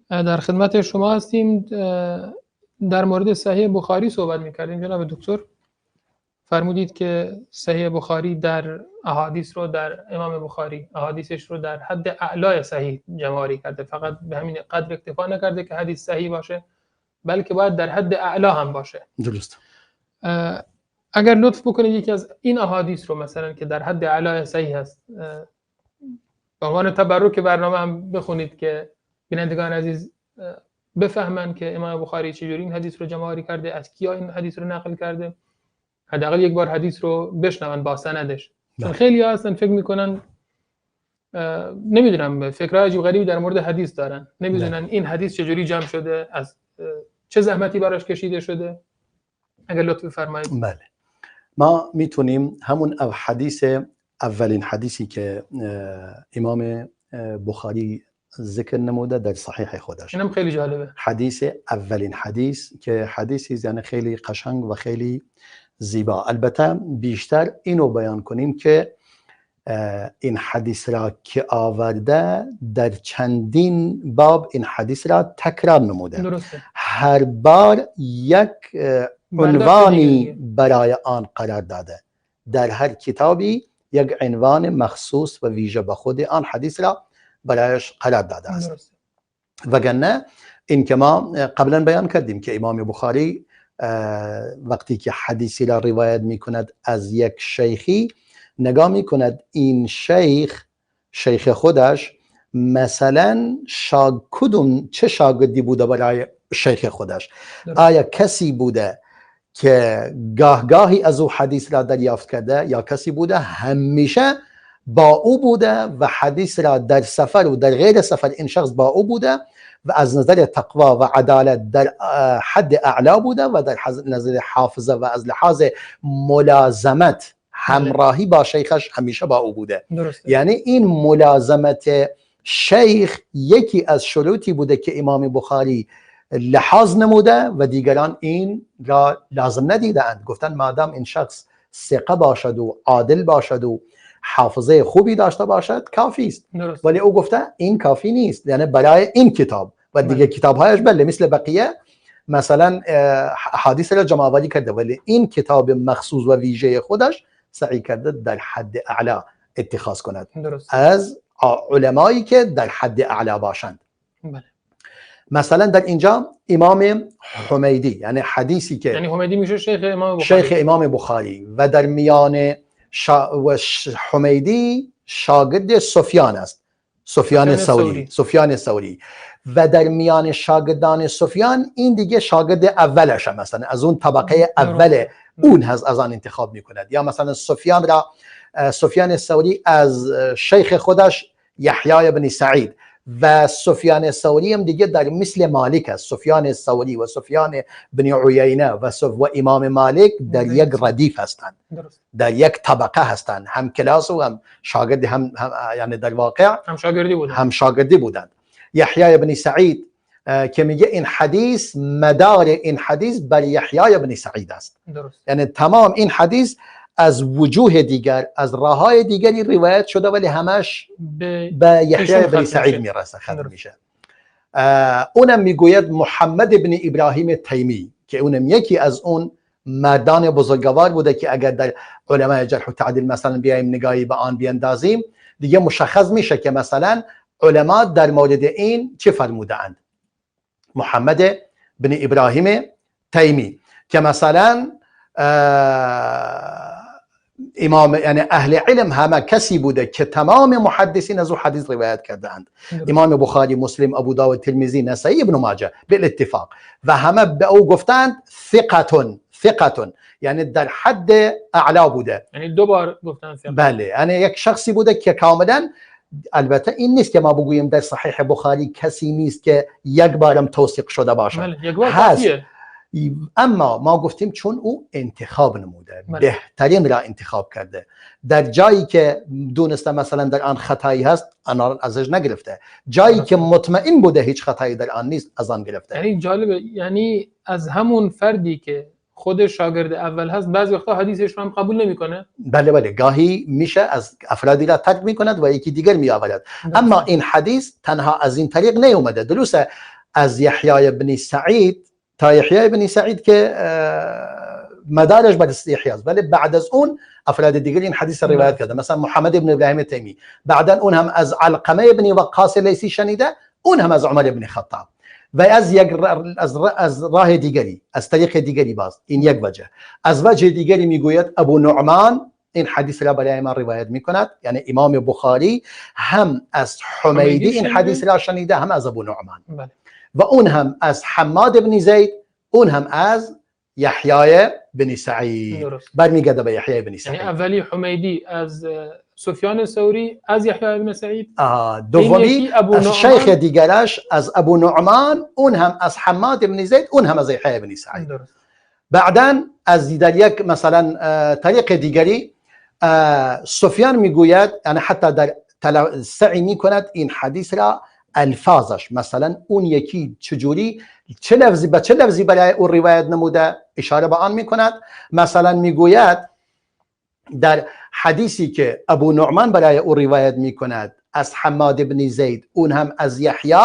در خدمت شما هستیم. در مورد صحیح بخاری صحبت می‌کردیم. جناب دکتر فرمودید که صحیح بخاری در احادیث رو در امام بخاری احادیثش رو در حد اعلای صحیح جمع‌آوری کرده، فقط به همین قدر اکتفا نکرده که حدیث صحیح باشه، بلکه باید در حد اعلا هم باشه. درست. اگر لطف بکنید یکی از این احادیث رو مثلا که در حد اعلای صحیح هست به عنوان تبرک برنامه هم بخونید که بینندگان عزیز بفهمن که امام بخاری چجوری این حدیث رو جمع‌آوری کرده، از کیا این حدیث رو نقل کرده، حداقل یک بار حدیث رو بشنون با سندش. چون خیلی ها هستن فکر میکنن نمیدونم فکرهای عجیب غریبی در مورد حدیث دارن، نمیدونن این حدیث چجوری جمع شده، از چه زحمتی براش کشیده شده. اگر لطف بفرمایید. بله، ما میتونیم همون اولین حدیثی که امام بخاری ذکر نموده در صحیح خودش. اینم خیلی جالبه. حدیث اولین حدیث که حدیثی یعنی خیلی قشنگ و خیلی زیبا. البته بیشتر اینو بیان کنیم که این حدیث را که آورده در چندین باب این حدیث را تکرار نموده. درسته. هر بار یک عنوانی برای آن قرار داده. در هر کتابی یک عنوان مخصوص و ویژه به خود آن حدیث را برایش قرار داده است. درسته. وگرنه این که ما قبلا بیان کردیم که امام بخاری وقتی که حدیثی را روایت می کند از یک شیخی، نگاه می کند این شیخ خودش مثلا چه شاگردی بوده برای شیخ خودش. آیا کسی بوده که گاهی از او حدیث را دریافت کرده، یا کسی بوده همیشه با او بوده و حدیث را در سفر و در غیر سفر این شخص با او بوده و از نظر تقوا و عدالت در حد اعلا بوده و در نظر حافظه و از لحاظ ملازمت همراهی با شیخش همیشه با او بوده. درسته. یعنی این ملازمت شیخ یکی از شروطی بوده که امام بخاری لحاظ نموده و دیگران این را لازم ندیدند. گفتن مادام این شخص ثقه باشد و عادل باشد و حافظه خوبی داشته باشد کافی است. ولی او گفته این کافی نیست، یعنی برای این کتاب و دیگه کتاب‌هایش بله مثل بقیه مثلا حدیث را جمع آوری کرده، ولی این کتاب مخصوص و ویژه خودش سعی کرده در حد اعلا اتخاذ کند. از علمایی که در حد اعلا باشند. بله. مثلا در اینجا امام حمیدی، یعنی حدیثی که یعنی حمیدی میشه شیخ امام بخاری و در میان حمیدی شاگرد سفیان است، سفیان ثوری و در میان شاگردان سفیان این دیگه شاگرد اولش هم مثلا از اون طبقه اول اون از آن انتخاب میکند. یا مثلا سفیان ثوری از شیخ خودش یحیی بن سعید و سفیان ثوری هم دیگه در مثل مالک است. سفیان ثوری و سفیان بن عیینه و امام مالک در یک ردیف هستند، در یک طبقه هستند، هم کلاس و هم شاگرد، هم یعنی در واقع هم شاگردی بودند. یحیی بن سعید که میگه این حدیث مدار این حدیث بر یحیی بن سعید است. یعنی تمام این حدیث از وجوه دیگر، از راههای دیگری روایت شده ولی همش به یحیی بن سعید میرسه، ختم میشه. اونم میگوید محمد بن ابراهیم تیمی که اونم یکی از اون مردان بزرگوار بوده که اگر در علماء جرح و تعدیل مثلا بیایم نگاهی به آن بیاندازیم دیگه مشخص میشه که مثلا علما در مورد این چه فرمودند. محمد بن ابراهیم تیمی که مثلا امام یعنی اهل علم همه کسی بوده که تمام محدثین از او حدیث روایت کردند. امام بخاری، مسلم، ابو داود، ترمذی، نسائی، ابن ماجه بالاتفاق و همه به او گفتند ثقتون، یعنی در حد اعلا بوده. یعنی دو بار گفتن ثقه. بله، یعنی یک شخصی بوده که کاملا، البته این نیست که ما بگوییم در صحیح بخاری کسی نیست که یک بارم توثیق شده باشه. بله، یک بار کافیه. اما ما گفتیم چون او انتخاب نموده، بهترین را انتخاب کرده. در جایی که دونسته مثلا در آن خطایی هست آن ازش نگرفته، جایی که مطمئن بوده هیچ خطایی در آن نیست از آن گرفته. یعنی جالبه، یعنی از همون فردی که خود شاگرد اول هست بعضی وقتا حدیثش رو هم قبول نمیکنه. بله، گاهی میشه از افرادی را ترک میکند و یکی دیگر میآورد. اما این حدیث تنها از این طریق نیومده. درسته از یحیی بن سعید تا یحیی بن سعید که مدارش بر یحیی است، ولی بعد از اون افراد دیگر این حدیث را روایت کرده. مثلا محمد بن ابراهیم تیمی، بعدا اون هم از علقمه بن وقاص لیثی شنیده، اون هم از عمر بن خطاب و از راه دیگری، از طریق دیگری. باز این یک وجه. از وجه دیگری میگوید ابو نعمان این حدیث را برای ما روایت میکند، یعنی امام بخاری هم از حمیدی این حدیث را شنیده، هم از ابو نعمان. بله. و اون هم از حماد بن زید، اون هم از یحیی بن سعید. برمیگرده به یحیی بن سعید. یعنی اولی حمیدی از سفیان ثوری از یحیی بن سعید، دومی از شیخ دیگرش از ابو نعمان، اون هم از حماد بن زید، اون هم از یحیی بن سعید. بعداً از در یک مثلا طریق دیگری سفیان میگوید، یعنی حتی در سعی میکند این حدیث را الفاظش، مثلا اون یکی چجوری چه لفظی به چه لفظی برای اون روایت نموده اشاره به آن میکند. مثلا میگوید در حدیثی که ابو نعمان برای او روایت میکند از حماد بن زید، اون هم از یحیی،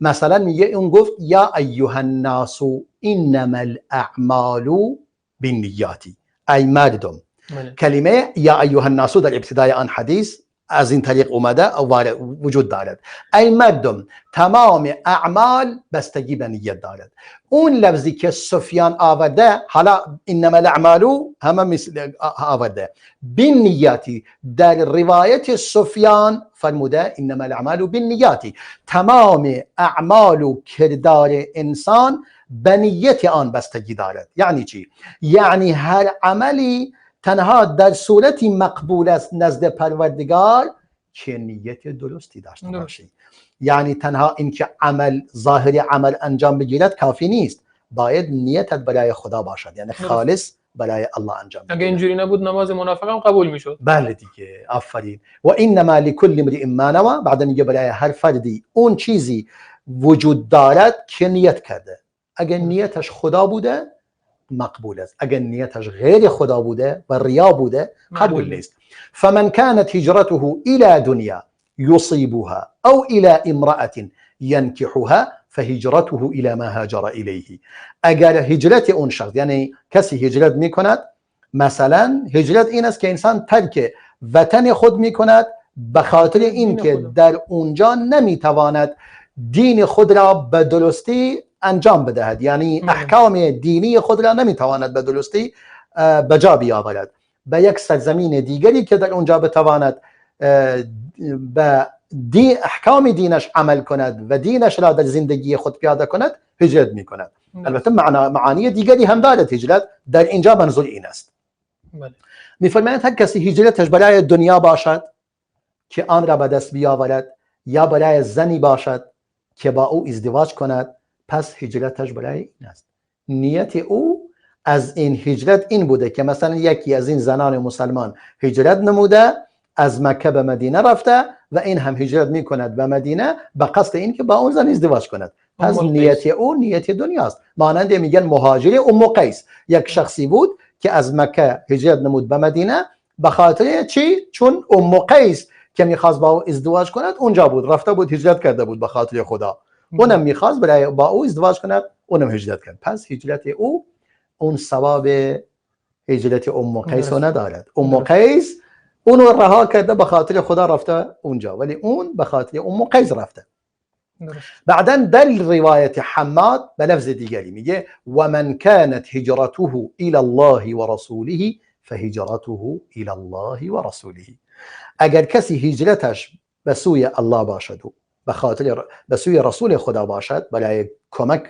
مثلا میگه اون گفت یا ایها الناس انما الاعمال بالنیات، ای مردم. کلمه یا ایها الناس در ابتدای آن حدیث از این طریق اومده او وجود دارد. ای مردم، تمام اعمال بستگی به نیت دارد. اون لفظی که سفیان آورده، حالا انما الاعمال همه مثل آورده بالنیاتی، در روایت سفیان فرموده انما الاعمال بالنیاتی، تمام اعمال و کردار انسان به نیت آن بستگی دارد. یعنی چی؟ یعنی هر عملی تنها در صورتی مقبول است نزد پروردگار که نیت درستی داشته باشی. یعنی تنها اینکه عمل ظاهری عمل انجام بگیرد کافی نیست، باید نیتت برای خدا باشد، یعنی خالص برای الله انجام بگیرد. اگه اینجوری نبود نماز منافق هم قبول میشد. بله دیگه، آفرین. و انما لكل امرئ ما نوى، بعد میگه برای هر فردی اون چیزی وجود دارد که نیت کرده. اگه نیتش خدا بوده مقبول است، اگر نیتش غیر خدا بوده و ریا بوده قبول نیست. فمن كانت هجرته الى دنیا يصيبها او الى امرأة ينكحها فهجرته الى ما هاجر الیه. اگر هجرت اون شخص، یعنی کسی هجرت میکند، مثلا هجرت این است که انسان ترک وطن خود میکند به خاطر اینکه در اونجا نمیتواند دین خود را به درستی انجام بدهد، یعنی احکام دینی خود را نمیتواند به درستی به جا بیاورد، به یک سرزمین دیگری که در اونجا بتواند به احکام دینش عمل کند و دینش را در زندگی خود پیاده کند هجرت میکند. البته معانی دیگری هم دارد هجرت، در اینجا منظور این است. میفرمایند هر کسی هجرتش برای دنیا باشد که آن را به دست بیاورد یا برای زنی باشد که با او ازدواج کند، پس هجرتش برای این است. نیت او از این هجرت این بوده که مثلا یکی از این زنان مسلمان هجرت نموده، از مکه به مدینه رفته و این هم هجرت میکند به مدینه به قصد این که با اون زن ازدواج کند، پس نیت او نیت دنیاست. مانند میگن مهاجر ام قیس، یک شخصی بود که از مکه هجرت نمود به مدینه به خاطر چی؟ چون ام قیس که میخواست با او ازدواج کند اونجا بود، رفته بود هجرت کرده بود به خاطر خدا، اونم میخواست برای با او ازدواج کند، اونم هجرت کرد. پس هجرت او اون ثواب هجرت ام قیس رو ندارد. ام قیس اون رو رها کرده به خاطر خدا رفته اونجا، ولی اون به خاطر ام قیس رفته. بعدن در روایت حماد به لفظ دیگری میگه و من كانت هجرته الى الله و رسوله فهجرته الى الله و رسوله. اگر کسی هجرتش به سوی الله باشد و به خاطر به سوی رسول خدا باشد، برای کمک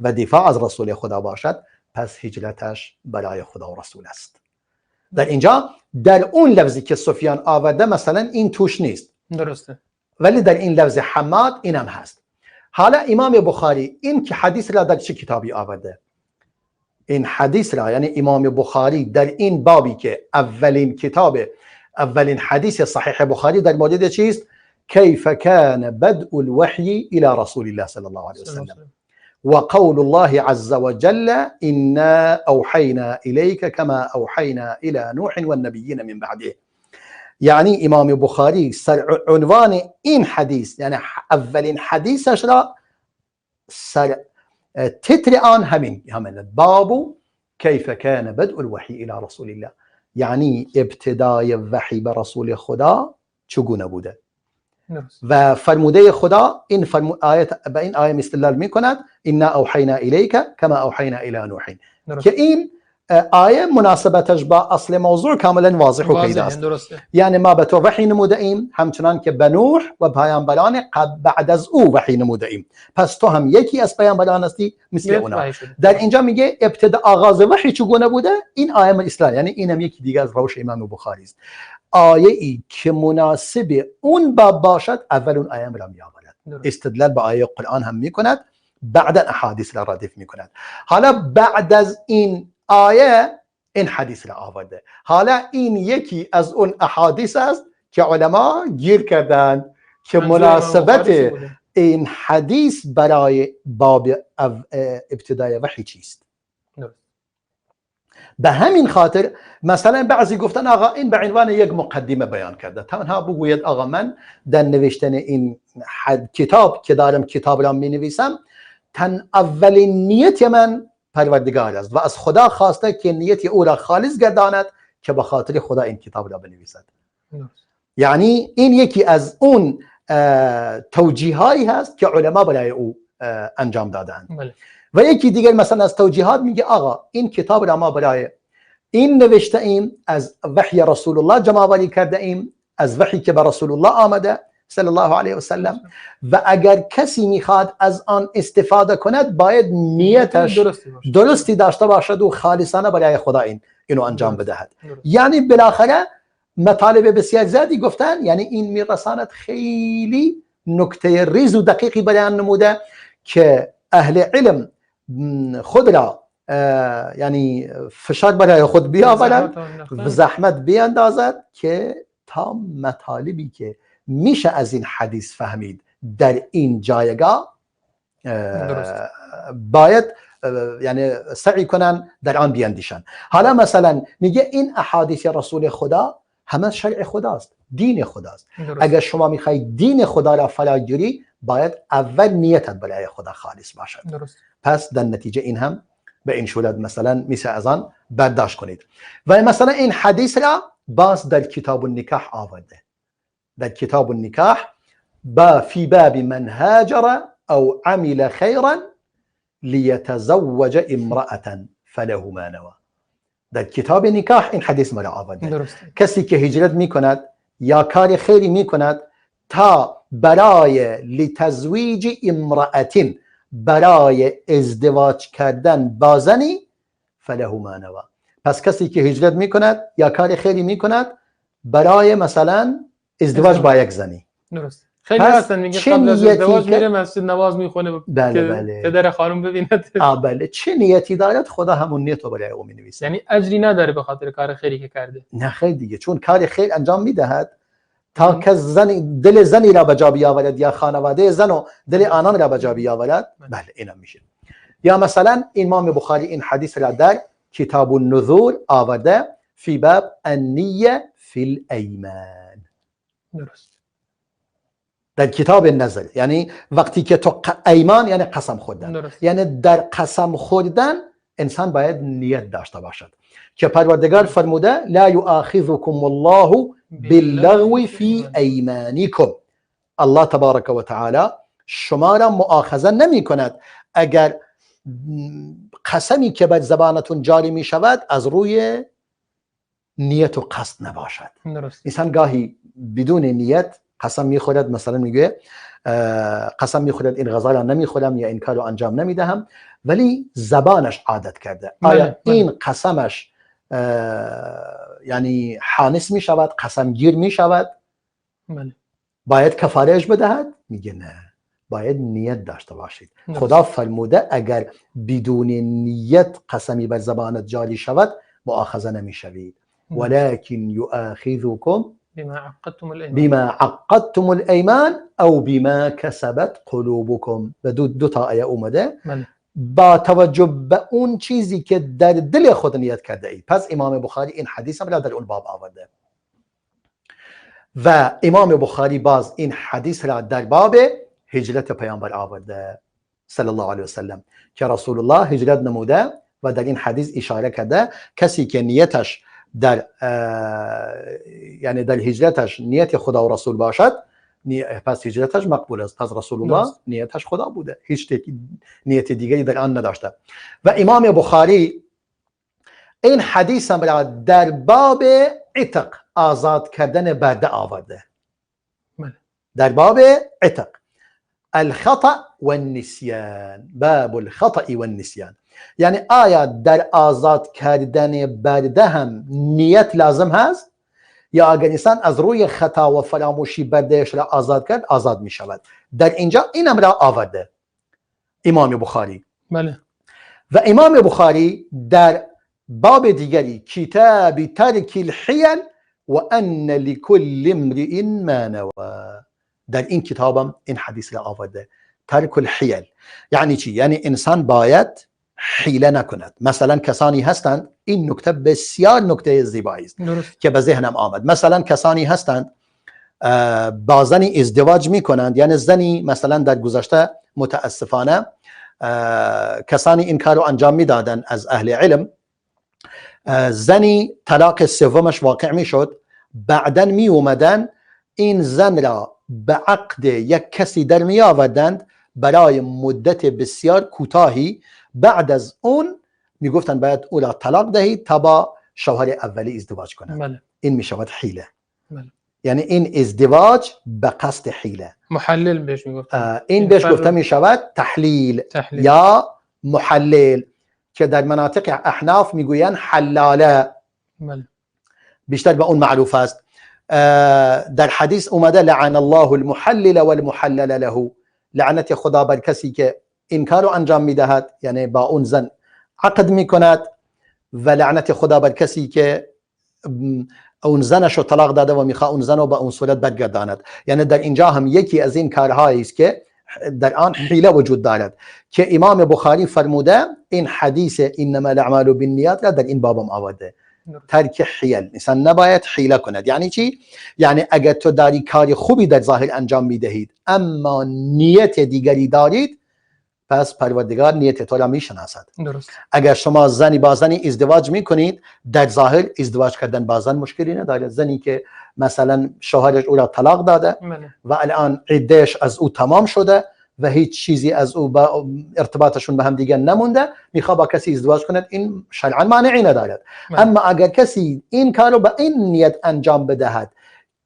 و دفاع از رسول خدا باشد، پس هجرتش برای خدا و رسول است. در اینجا در اون لفظی که سفیان آورده مثلا این توش نیست، درسته، ولی در این لفظ حماد اینم هست. حالا امام بخاری این که حدیث را در چه کتابی آورده؟ این حدیث را، یعنی امام بخاری در این بابی که اولین حدیث صحیح بخاری در مورد چیست؟ كيف كان بدء الوحي إلى رسول الله صلى الله عليه وسلم وقول الله عز وجل إنا أوحينا إليك كما أوحينا إلى نوح والنبيين من بعده. يعني امام بخاری سر عنوان این حدیث، یعنی اولین حدیثش را سر تتر آن همین باب كيف كان بدء الوحي إلى رسول الله، یعنی ابتدای وحی به رسول خدا چگونه بوده. و فرموده خدا این به این آیه استدلال میکند انا اوحینا الیک کما اوحینا الی نوح، که این آیه مناسبتش با اصل موضوع کاملا واضح و پیدا است. یعنی ما به تو وحی نموده ایم همچنان که به نوح و پیامبران بعد از او وحی نموده ایم، پس تو هم یکی از پیامبران هستی مثل اونا. در اینجا میگه ابتدا آغاز وحی چگونه بوده، این آیه اصلا، یعنی اینم یکی دیگه از روش امام بخاری است. آیه ای که مناسب اون باب باشد اول اون آیه را می آورد، استدلال با آیه قرآن هم می کند، بعدا احادیث را ردیف می کند. حالا بعد از این آیه این حدیث را آورده. حالا این یکی از اون احادیث است که علما گیر کردند که مناسبت این حدیث برای باب ابتدای وحی چیست؟ به همین خاطر مثلا بعضی گفتن آقا این به عنوان یک مقدمه بیان کرده، تنها بگوید آقا من در نوشتن این کتاب که دارم کتاب را می نویسم اولین نیت من پروردگار است و از خدا خواسته که نیت او را خالص گرداند که به خاطر خدا این کتاب را بنویسد. یعنی این یکی از اون توجیهایی هست که علما برای او انجام دادند. و یکی دیگر مثلا از توجیهات میگه آقا این کتاب را ما برای این نوشته ایم، از وحی رسول الله جمع آوری کرده ایم، از وحی که به رسول الله آمده صلی الله علیه و سلم، و اگر کسی میخواد از آن استفاده کند باید نیتش درستی داشته باشد و خالصانه برای خدا اینو انجام بدهد. یعنی بالاخره مطالب بسیار زیادی گفتن، یعنی این میرساند خیلی نکته ریز و دقیقی بیان نموده که اهل علم خود را یعنی فشار برای خود بیاورند و زحمت بیاندازد که تا مطالبی که میشه از این حدیث فهمید در این جایگاه باید یعنی سعی کنن در آن بیاندیشن. حالا مثلا میگه این احادیث رسول خدا همه شرع خداست، دین خداست. اگر شما میخواید دین خدا را فراگیری باید اول نیتت برای خدا خالص باشد. پس در نتیجه این هم به این صورت مثلا مثل از آن برداشت کنید. و مثلا این حدیث را باز در کتاب النکاح آورده. در کتاب النکاح فی باب من هاجر او عمل خیرا لیتزوج امرأة فله ما نوى. در کتاب نکاح این حدیث مرا آورده. کسی که هجرت میکند یا کار خیری میکند تا برای لتزویج امرأة، برای ازدواج کردن با زنی، فله ما نوى. پس کسی که هجرت میکند یا کار خیری میکند برای مثلا ازدواج با یک زنی. درست. خیلی هستن میگه قبل از ازدواج میره مسجد نماز میخونه که پدر خانم ببیند. بله، چه نیتی دارد خدا همون نیت رو برای او مینویسه. یعنی اجری نداره به خاطر کار خیری که کرده. نه خیر دیگه، چون کار خیر انجام میدهد تا که زن دل زنی را به جا بیاورد یا خانواده زن و دل آنان را به جا بیاورد. بله اینم میشه. یا مثلا امام بخاری این حدیث را در کتاب النذور آورده فی باب النیه فی الایمان. درست. در کتاب نظر، یعنی وقتی که تو ایمان یعنی قسم خوردن، یعنی در قسم خوردن انسان باید نیت داشته باشد که پروردگار فرموده لا یؤاخذکم الله باللغو فی ایمانکم. الله تبارک و تعالی شما را مؤاخذه نمی کند اگر قسمی که بر زبانتون جاری می شود از روی نیت و قصد نباشد. انسان گاهی بدون نیت قسم میخورد، مثلا میگه قسم میخورد این غذا را نمیخورم یا این کار رو انجام نمیدهم، ولی زبانش عادت کرده. آیا این قسمش یعنی حانس میشود، قسم گیر میشود؟ باید کفارهش بدهد؟ میگه نه، باید نیت داشته باشید. خدا فرموده اگر بدون نیت قسمی بر زبانت جاری شود مؤاخذه نمیشوید. ولكن يؤاخذكم بما عقدتم الایمان او بما کسبت قلوبكم. و دو تا آیه اومده با توجه به اون چیزی که در دل خود نیت کرده اید. پس امام بخاری این حدیث را در اون باب آورده و امام بخاری باز این حدیث را در باب هجرت پیامبر آورده صلی الله علیه و سلم که رسول الله هجرت نموده و در این حدیث اشاره کرده کسی که نیتش در یعنی در هجرتش نیت خدا و رسول باشد پس هجرتش مقبول است. پس رسول الله نیتش خدا بوده، هیچ نیت دیگری در آن نداشته. و امام بخاری این حدیث هم را در باب عتق، آزاد کردن برده آورده. در باب عتق الخطأ والنسیان، باب الخطأ والنسیان، یعنی آیا در آزاد کردن برده هم نیت لازم هست یا اگر انسان از روی خطا و فراموشی بردهش را آزاد کرد آزاد می شود؟ در اینجا اینم را آورده امام بخاری. بله. و امام بخاری در باب دیگری کتاب ترک الحیل و ان لكل امرئ ما نوى، در این کتابم این حدیث را آورده. ترک الحیل یعنی چی؟ یعنی انسان باید حیله نکند. مثلا کسانی هستند، این نکته بسیار نکته زیبایی است که به ذهنم آمد. مثلا کسانی هستند با زنی ازدواج میکنند، یعنی زنی مثلا در گذشته متاسفانه کسانی این کار رو انجام میدادند از اهل علم، زنی طلاق سومش واقع میشد، بعدن می اومدن این زن را به عقد یک کسی در می آوردند برای مدت بسیار کوتاهی، بعد از اون می گفتن باید او را طلاق دهید تا با شوهر اولی ازدواج کنند. این می شود حیله. یعنی این ازدواج به قصد حیله. محلل بهش می گفتن. این بهش گفته می شود تحلیل یا محلل، که در مناطق احناف می گویند حلاله. بیشتر به اون معروف است. در حدیث اومده لعن الله المحلل والمحلل له، لعنت خدا بر کسی که این کار رو انجام میدهد، یعنی با اون زن عقد میکند، و لعنت خدا بر کسی که اون زنش رو طلاق داده و میخواد اون زن رو به اون صورت برگرداند. یعنی در اینجا هم یکی از این کارهایی است که در آن حیله وجود دارد که امام بخاری فرموده این حدیث انما الاعمال بالنیات را در این بابم آورده. ترک حیل، انسان نباید حیله کند. یعنی چی؟ یعنی اگر تو داری کاری خوبی در ظاهر انجام میدهید اما نیت دیگری دارید، پس پروردگار نیت تو را میشناسد. اگر شما زنی با زنی ازدواج میکنید، در ظاهر ازدواج کردن با زن مشکلی نداره. زنی که مثلا شوهرش او را طلاق داده و الان عدهش از او تمام شده و هیچ چیزی از او با ارتباطشون به هم دیگه نمونده، میخواد با کسی ازدواج کند، این شرعا مانعی ندارد. اما اگر کسی این کارو به این نیت انجام بدهد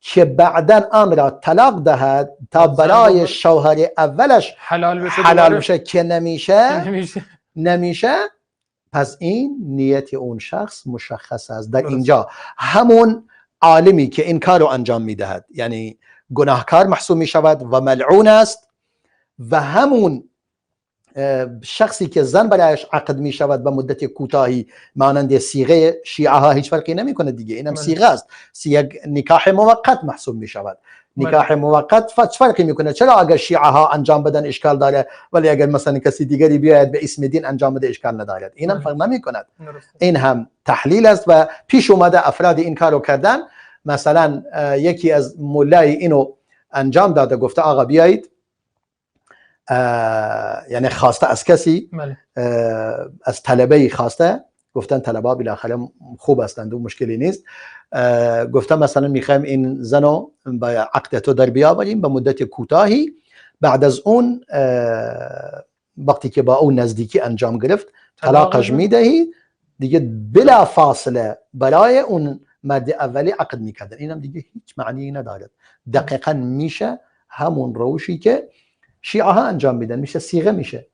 که بعداً آن را طلاق دهد تا برای شوهر اولش حلال بشه که نمیشه، پس این نیت اون شخص مشخص است. در اینجا همون عالمی که این کار رو انجام میدهد یعنی گناهکار محسوب میشود و ملعون است، و همون شخصی که زن برایش عقد می شود به مدت کوتاهی مانند صیغه شیعه ها هیچ فرقی نمی کنه دیگه، اینم صیغه است، نکاح موقت محسوب می شود. نکاح موقت فرقی می کنه. چرا اگر شیعه ها انجام بدن اشکال داره، ولی اگر مثلا کسی دیگری بیاید به اسم دین انجام بده اشکال ندارد؟ اینم فرق نمی کند. این هم تحلیل است و پیش اومده افراد این کارو کردن. مثلا یکی از مولای اینو انجام داده، گفته آقا بیایید، یعنی خواسته از کسی، از طلبه خواسته، گفتن طلبه بالاخره خوب هستند و مشکلی نیست، گفتن مثلا میخوایم این زنو با عقد تو در بیاوریم به مدت کوتاهی، بعد از اون وقتی که با اون نزدیکی انجام گرفت طلاقش میدهی دیگه، بلا فاصله برای اون مرد اولی عقد میکردن. اینم دیگه هیچ معنی ندارد. دقیقاً میشه همون روشی که شیعه ها انجام میدن، میشه صیغه میشه.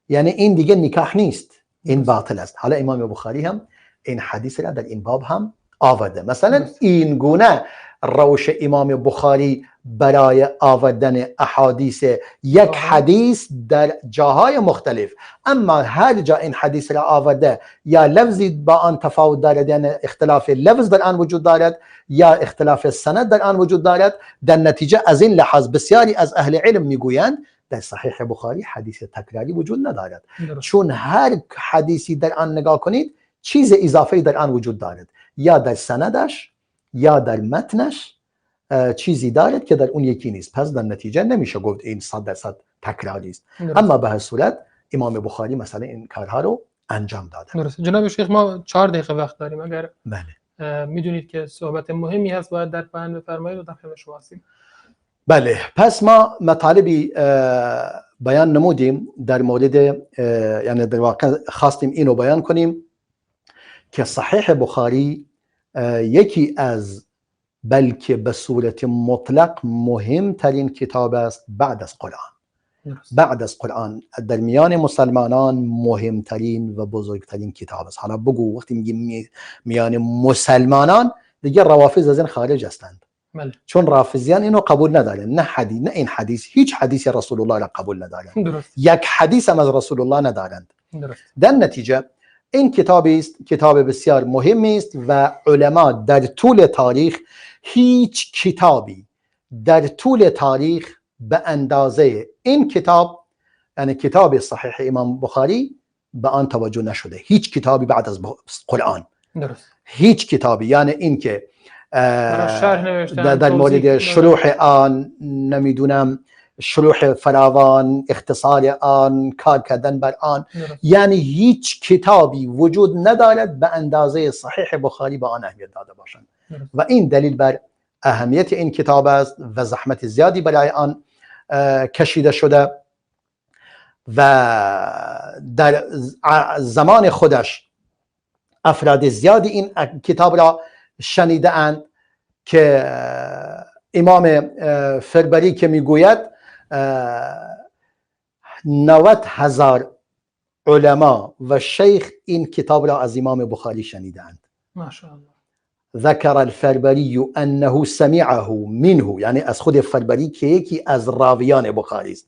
یعنی این دیگه نکاح نیست، این باطل است. حالا امام بخاری هم این حدیث را در این باب هم آورده. مثلا این گونه روش امام بخاری برای آوردن احادیث یک حدیث در جاهای مختلف، اما هر جا این حدیث را آورده یا لفظی با آن تفاوت دارد، یعنی اختلاف لفظ در آن وجود دارد یا اختلاف سند در آن وجود دارد، در نتیجه از این لحاظ بسیاری از اهل علم میگویند در صحیح بخاری حدیث تکراری وجود ندارد، چون هر حدیثی در آن نگاه کنید چیز اضافی در آن وجود دارد، یا در سندش یا در متنش چیزی دارد که در اون یکی نیست. پس در نتیجه نمیشه گفت این 100% تکراری است. اما به هر صورت امام بخاری مثلا این کارها رو انجام داده. درست. جناب شیخ ما 4 دقیقه وقت داریم، اگر بله میدونید که صحبت مهمی هست باید در پایان بفرمایید و در خدمت شما هستیم. بله، پس ما مطالبی بیان نمودیم در مورد، یعنی در واقع خواستیم اینو بیان کنیم که صحیح بخاری یکی از، بلکه به صورت مطلق مهمترین کتاب است بعد از قرآن. بعد از قرآن در میان مسلمانان مهمترین و بزرگترین کتاب است. حالا بگو وقتی میگیم میان مسلمانان دیگه روافض از این خارج هستند، چون رافضیان اینو قبول ندارن، نه این حدیث، هیچ حدیث رسول الله را قبول ندارن، یک حدیث هم از رسول الله ندارند. در نتیجه این کتابی است، کتاب بسیار مهمی است و علما در طول تاریخ هیچ کتابی در طول تاریخ به اندازه این کتاب، یعنی کتاب صحیح امام بخاری، به آن توجه نشده. هیچ کتابی بعد از قرآن، درست، هیچ کتابی، یعنی این که شرح نوشتن، در مورد شروح آن، نمیدونم شروح فراوان، اختصار آن، کار کردن بر آن، یعنی هیچ کتابی وجود ندارد به اندازه صحیح بخاری به آن اهمیت داده باشند و این دلیل بر اهمیت این کتاب است و زحمت زیادی برای آن کشیده شده و در زمان خودش افراد زیادی این کتاب را شنیده اند که امام فربری که میگوید 90,000 علما و شیخ این کتاب را از امام بخاری شنیدند. ماشاءالله. ذکر الفربری انه سمعه منه، یعنی از خود فربری که یکی از راویان بخاری است.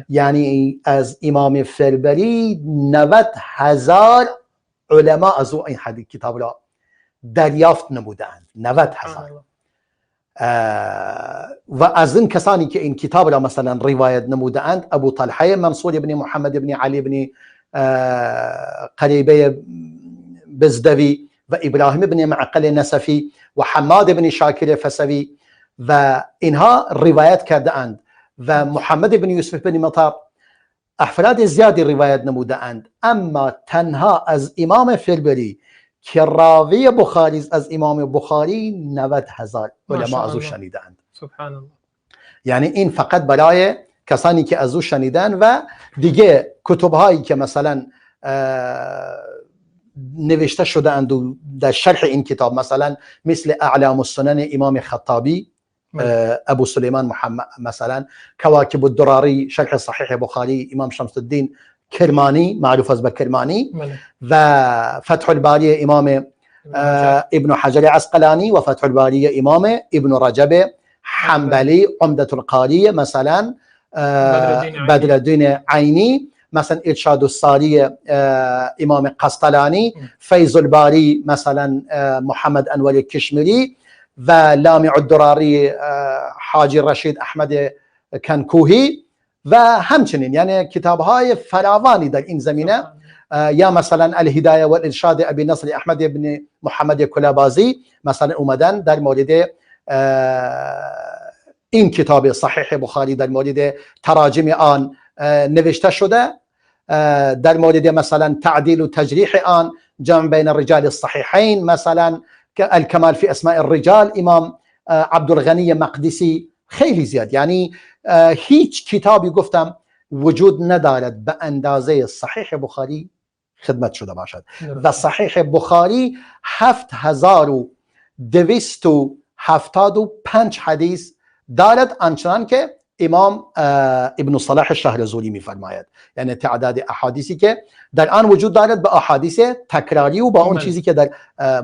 یعنی از امام فربری 90,000 علما از او این حدیث کتاب را دریافت نمودند. 90,000 و از این کسانی که این کتاب را مثلا روایت نمودند ابو طلحه منصور ابن محمد ابن علی ابن قریبه بزدوی و ابراهیم ابن معقل نسفی و حماد ابن شاکر فسوی و اینها روایت کرده اند و محمد ابن یوسف ابن مطر، افراد زیادی روایت نموده اند. اما تنها از امام فربری که راوی بخاری از امام بخاری 90,000 علما از او شنیدند. سبحان الله. یعنی این فقط برای کسانی که از او شنیدن و دیگه کتب‌هایی که مثلا نوشته شده اند در شرح این کتاب، مثلا مثل اعلام السنن امام خطابی، ابو سلیمان محمد، مثلا کواکب الدراری شرح صحیح بخاری امام شمس الدین کرمانی معروف از کرمانی و فتح الباری امام ابن حجر عسقلانی و فتح الباری امام ابن رجب حنبلی، عمدة القاری مثلا بدر الدین عینی، مثلا ارشاد الساری امام قسطلانی، فیض الباری مثلا محمد انور کشمیری و لامع الدراری حاجی رشید احمد کنکوهی و همچنین یعنی کتاب‌های فراوانی در این زمینه. یا مثلا الهدایه و الارشاد ابی نصر احمد ابن محمد کلابازی مثلا اومدن در مورد این کتاب صحیح بخاری، در مورد تراجم آن نوشته شده، در مورد مثلا تعدیل و تجریح آن، جمع بین الرجال الصحیحین، مثلا الکمال فی اسماء الرجال امام عبدالغنی مقدسی، خیلی زیاد. یعنی هیچ کتابی گفتم وجود ندارد به اندازه صحیح بخاری خدمت شده باشد و صحیح بخاری 7275 حدیث دارد، آنچنان که امام ابن صلاح الشهرزوری میفرماید، یعنی تعداد احادیثی که در آن وجود دارد به احادیث تکراری و با اون چیزی که در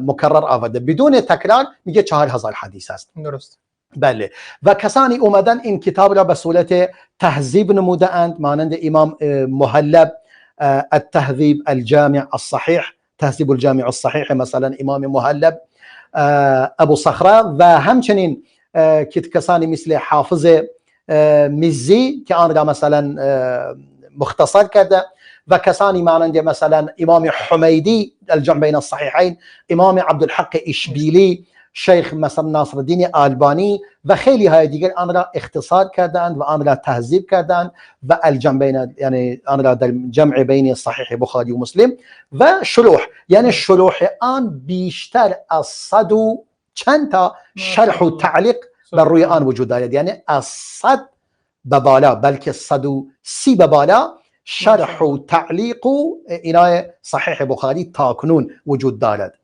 مکرر آورده بدون تکرار میگه 4000 حدیث است. درست. بله. و کسانی اومدن این کتاب را به صورت تهذیب نموده اند، مانند امام محلب التهذیب الجامع الصحیح، تهذیب الجامع الصحیح مثلا امام محلب، ابو صخره و همچنین کسانی مثل حافظ مزی که آن را مثلا مختصر کرده و کسانی مانند مثلا امام حمیدی الجمع بین الصحیحین، امام عبدالحق اشبیلی، شیخ مثلا ناصر الدین آلبانی و خیلی های دیگر آن را اختصار کردند و آن را تهذیب کردند و الجمع بین، یعنی آن را در جمع بین صحیح بخاری و مسلم و شروح، یعنی شروح آن بیشتر از 100 و چند تا شرح و تعلیق بر روی آن وجود دارد، یعنی از 100 به بالا بلکه 130 به بالا شرح و تعلیق و اینای صحیح بخاری تا کنون وجود دارد.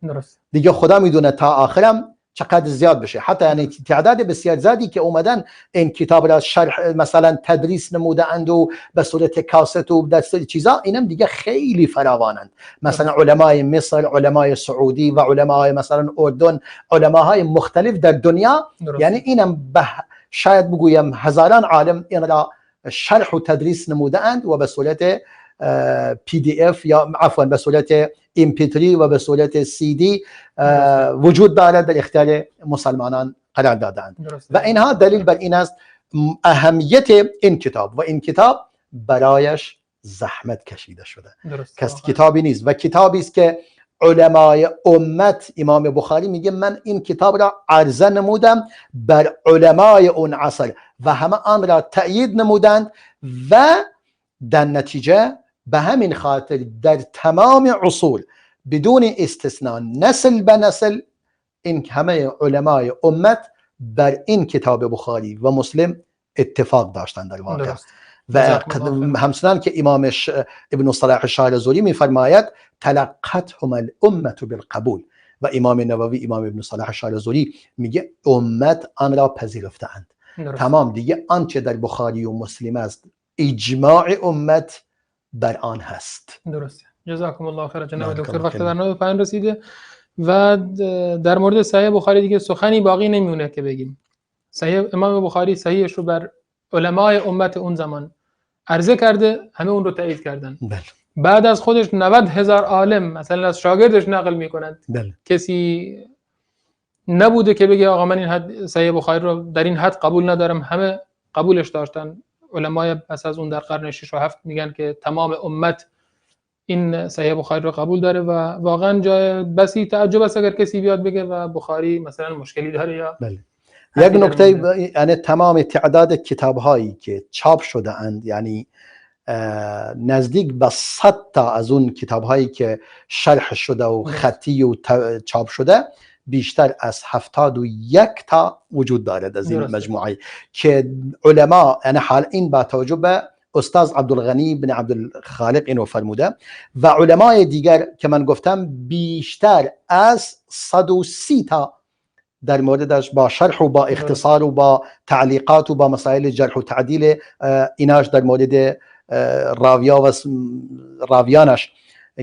دیگه خدا میدونه تا آخرم چقدر زیاد بشه. حتی یعنی تعداد بسیار زیادی که اومدن این کتاب را شرح مثلا تدریس نموده اند و به صورت کاست و دستور چیزا، اینم دیگه خیلی فراوانند. مثلا علمای مصر، علمای سعودی و علمای مثلا اردن، علماهای مختلف در دنیا. یعنی اینم شاید بگویم هزاران عالم این را شرح و تدریس نموده اند و به صورت PDF یا عفوا به صورت MP3 و به صورت CD وجود دارد در اختیار مسلمانان قرار دادند درست. و اینها دلیل بر این است اهمیت این کتاب و این کتاب برایش زحمت کشیده شده. درست. کس کتابی نیست و کتابی است که علمای امت، امام بخاری میگه من این کتاب را عرضه نمودم بر علمای اون عصر و همه آن را تأیید نمودند و در نتیجه به همین خاطر در تمام عصور بدون استثناء نسل به نسل این همه علمای امت بر این کتاب بخاری و مسلم اتفاق داشتند در واقع. و همچنان که امام ابن صلاح شارزوری میفرماید تلقتهم الامه بالقبول و امام نووی امام ابن صلاح شارزوری میگه امت آن را پذیرفتند. تمام دیگه آنچه در بخاری و مسلم است اجماع امت بر آن هست. درسته. جزاکم الله خیر جناب دکتر. وقت برنامه به پایان رسیده و در مورد صحیح بخاری دیگه سخنی باقی نمیونه که بگیم. صحیح امام بخاری صحیحش رو بر علمای امت اون زمان عرضه کرده، همه اون رو تایید کردن. بله. بعد از خودش 90,000 عالم مثلا از شاگردش نقل میکنند. بله. کسی نبوده که بگه آقا من این حد صحیح بخاری رو در این حد قبول ندارم، همه قبولش داشتن. علمای پس از اون در قرن 6 و 7 میگن که تمام امت این صحیح بخاری رو قبول داره و واقعا جای بسی تعجب است اگر کسی بیاد بگه و بخاری مثلا مشکلی داره یا بله. یک نکته یعنی تمام تعداد کتاب هایی که چاپ شده اند یعنی نزدیک به 100 تا از اون کتاب هایی که شرح شده و خطی و چاپ شده بیشتر از 71 تا وجود دارد از این مجموعه که علما یعنی حال این با توجه به استاد عبدالغنی بن عبدالخالق اینو فرموده و علمای دیگر که من گفتم بیشتر از 130 تا در موردش با شرح و با اختصار و با تعلیقات و با مسائل جرح و تعدیل ایناش در مورد راویا و راویانش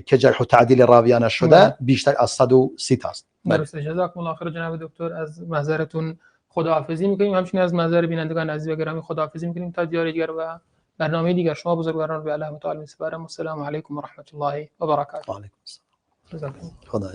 که جرح و تعدیل راویانش شده بیشتر از 130 تا است. درسته. جزاکم الله خیر جناب دکتر. از محضرتون خداحافظی میکنیم، همچنین از محضر بینندگان عزیز و گرامی خداحافظی میکنیم تا دیدار دیگر و برنامه دیگر. شما بزرگواران رو به الله تعالی میسپارم. السلام علیکم و رحمت الله و برکاته. و علیکم السلام. خدا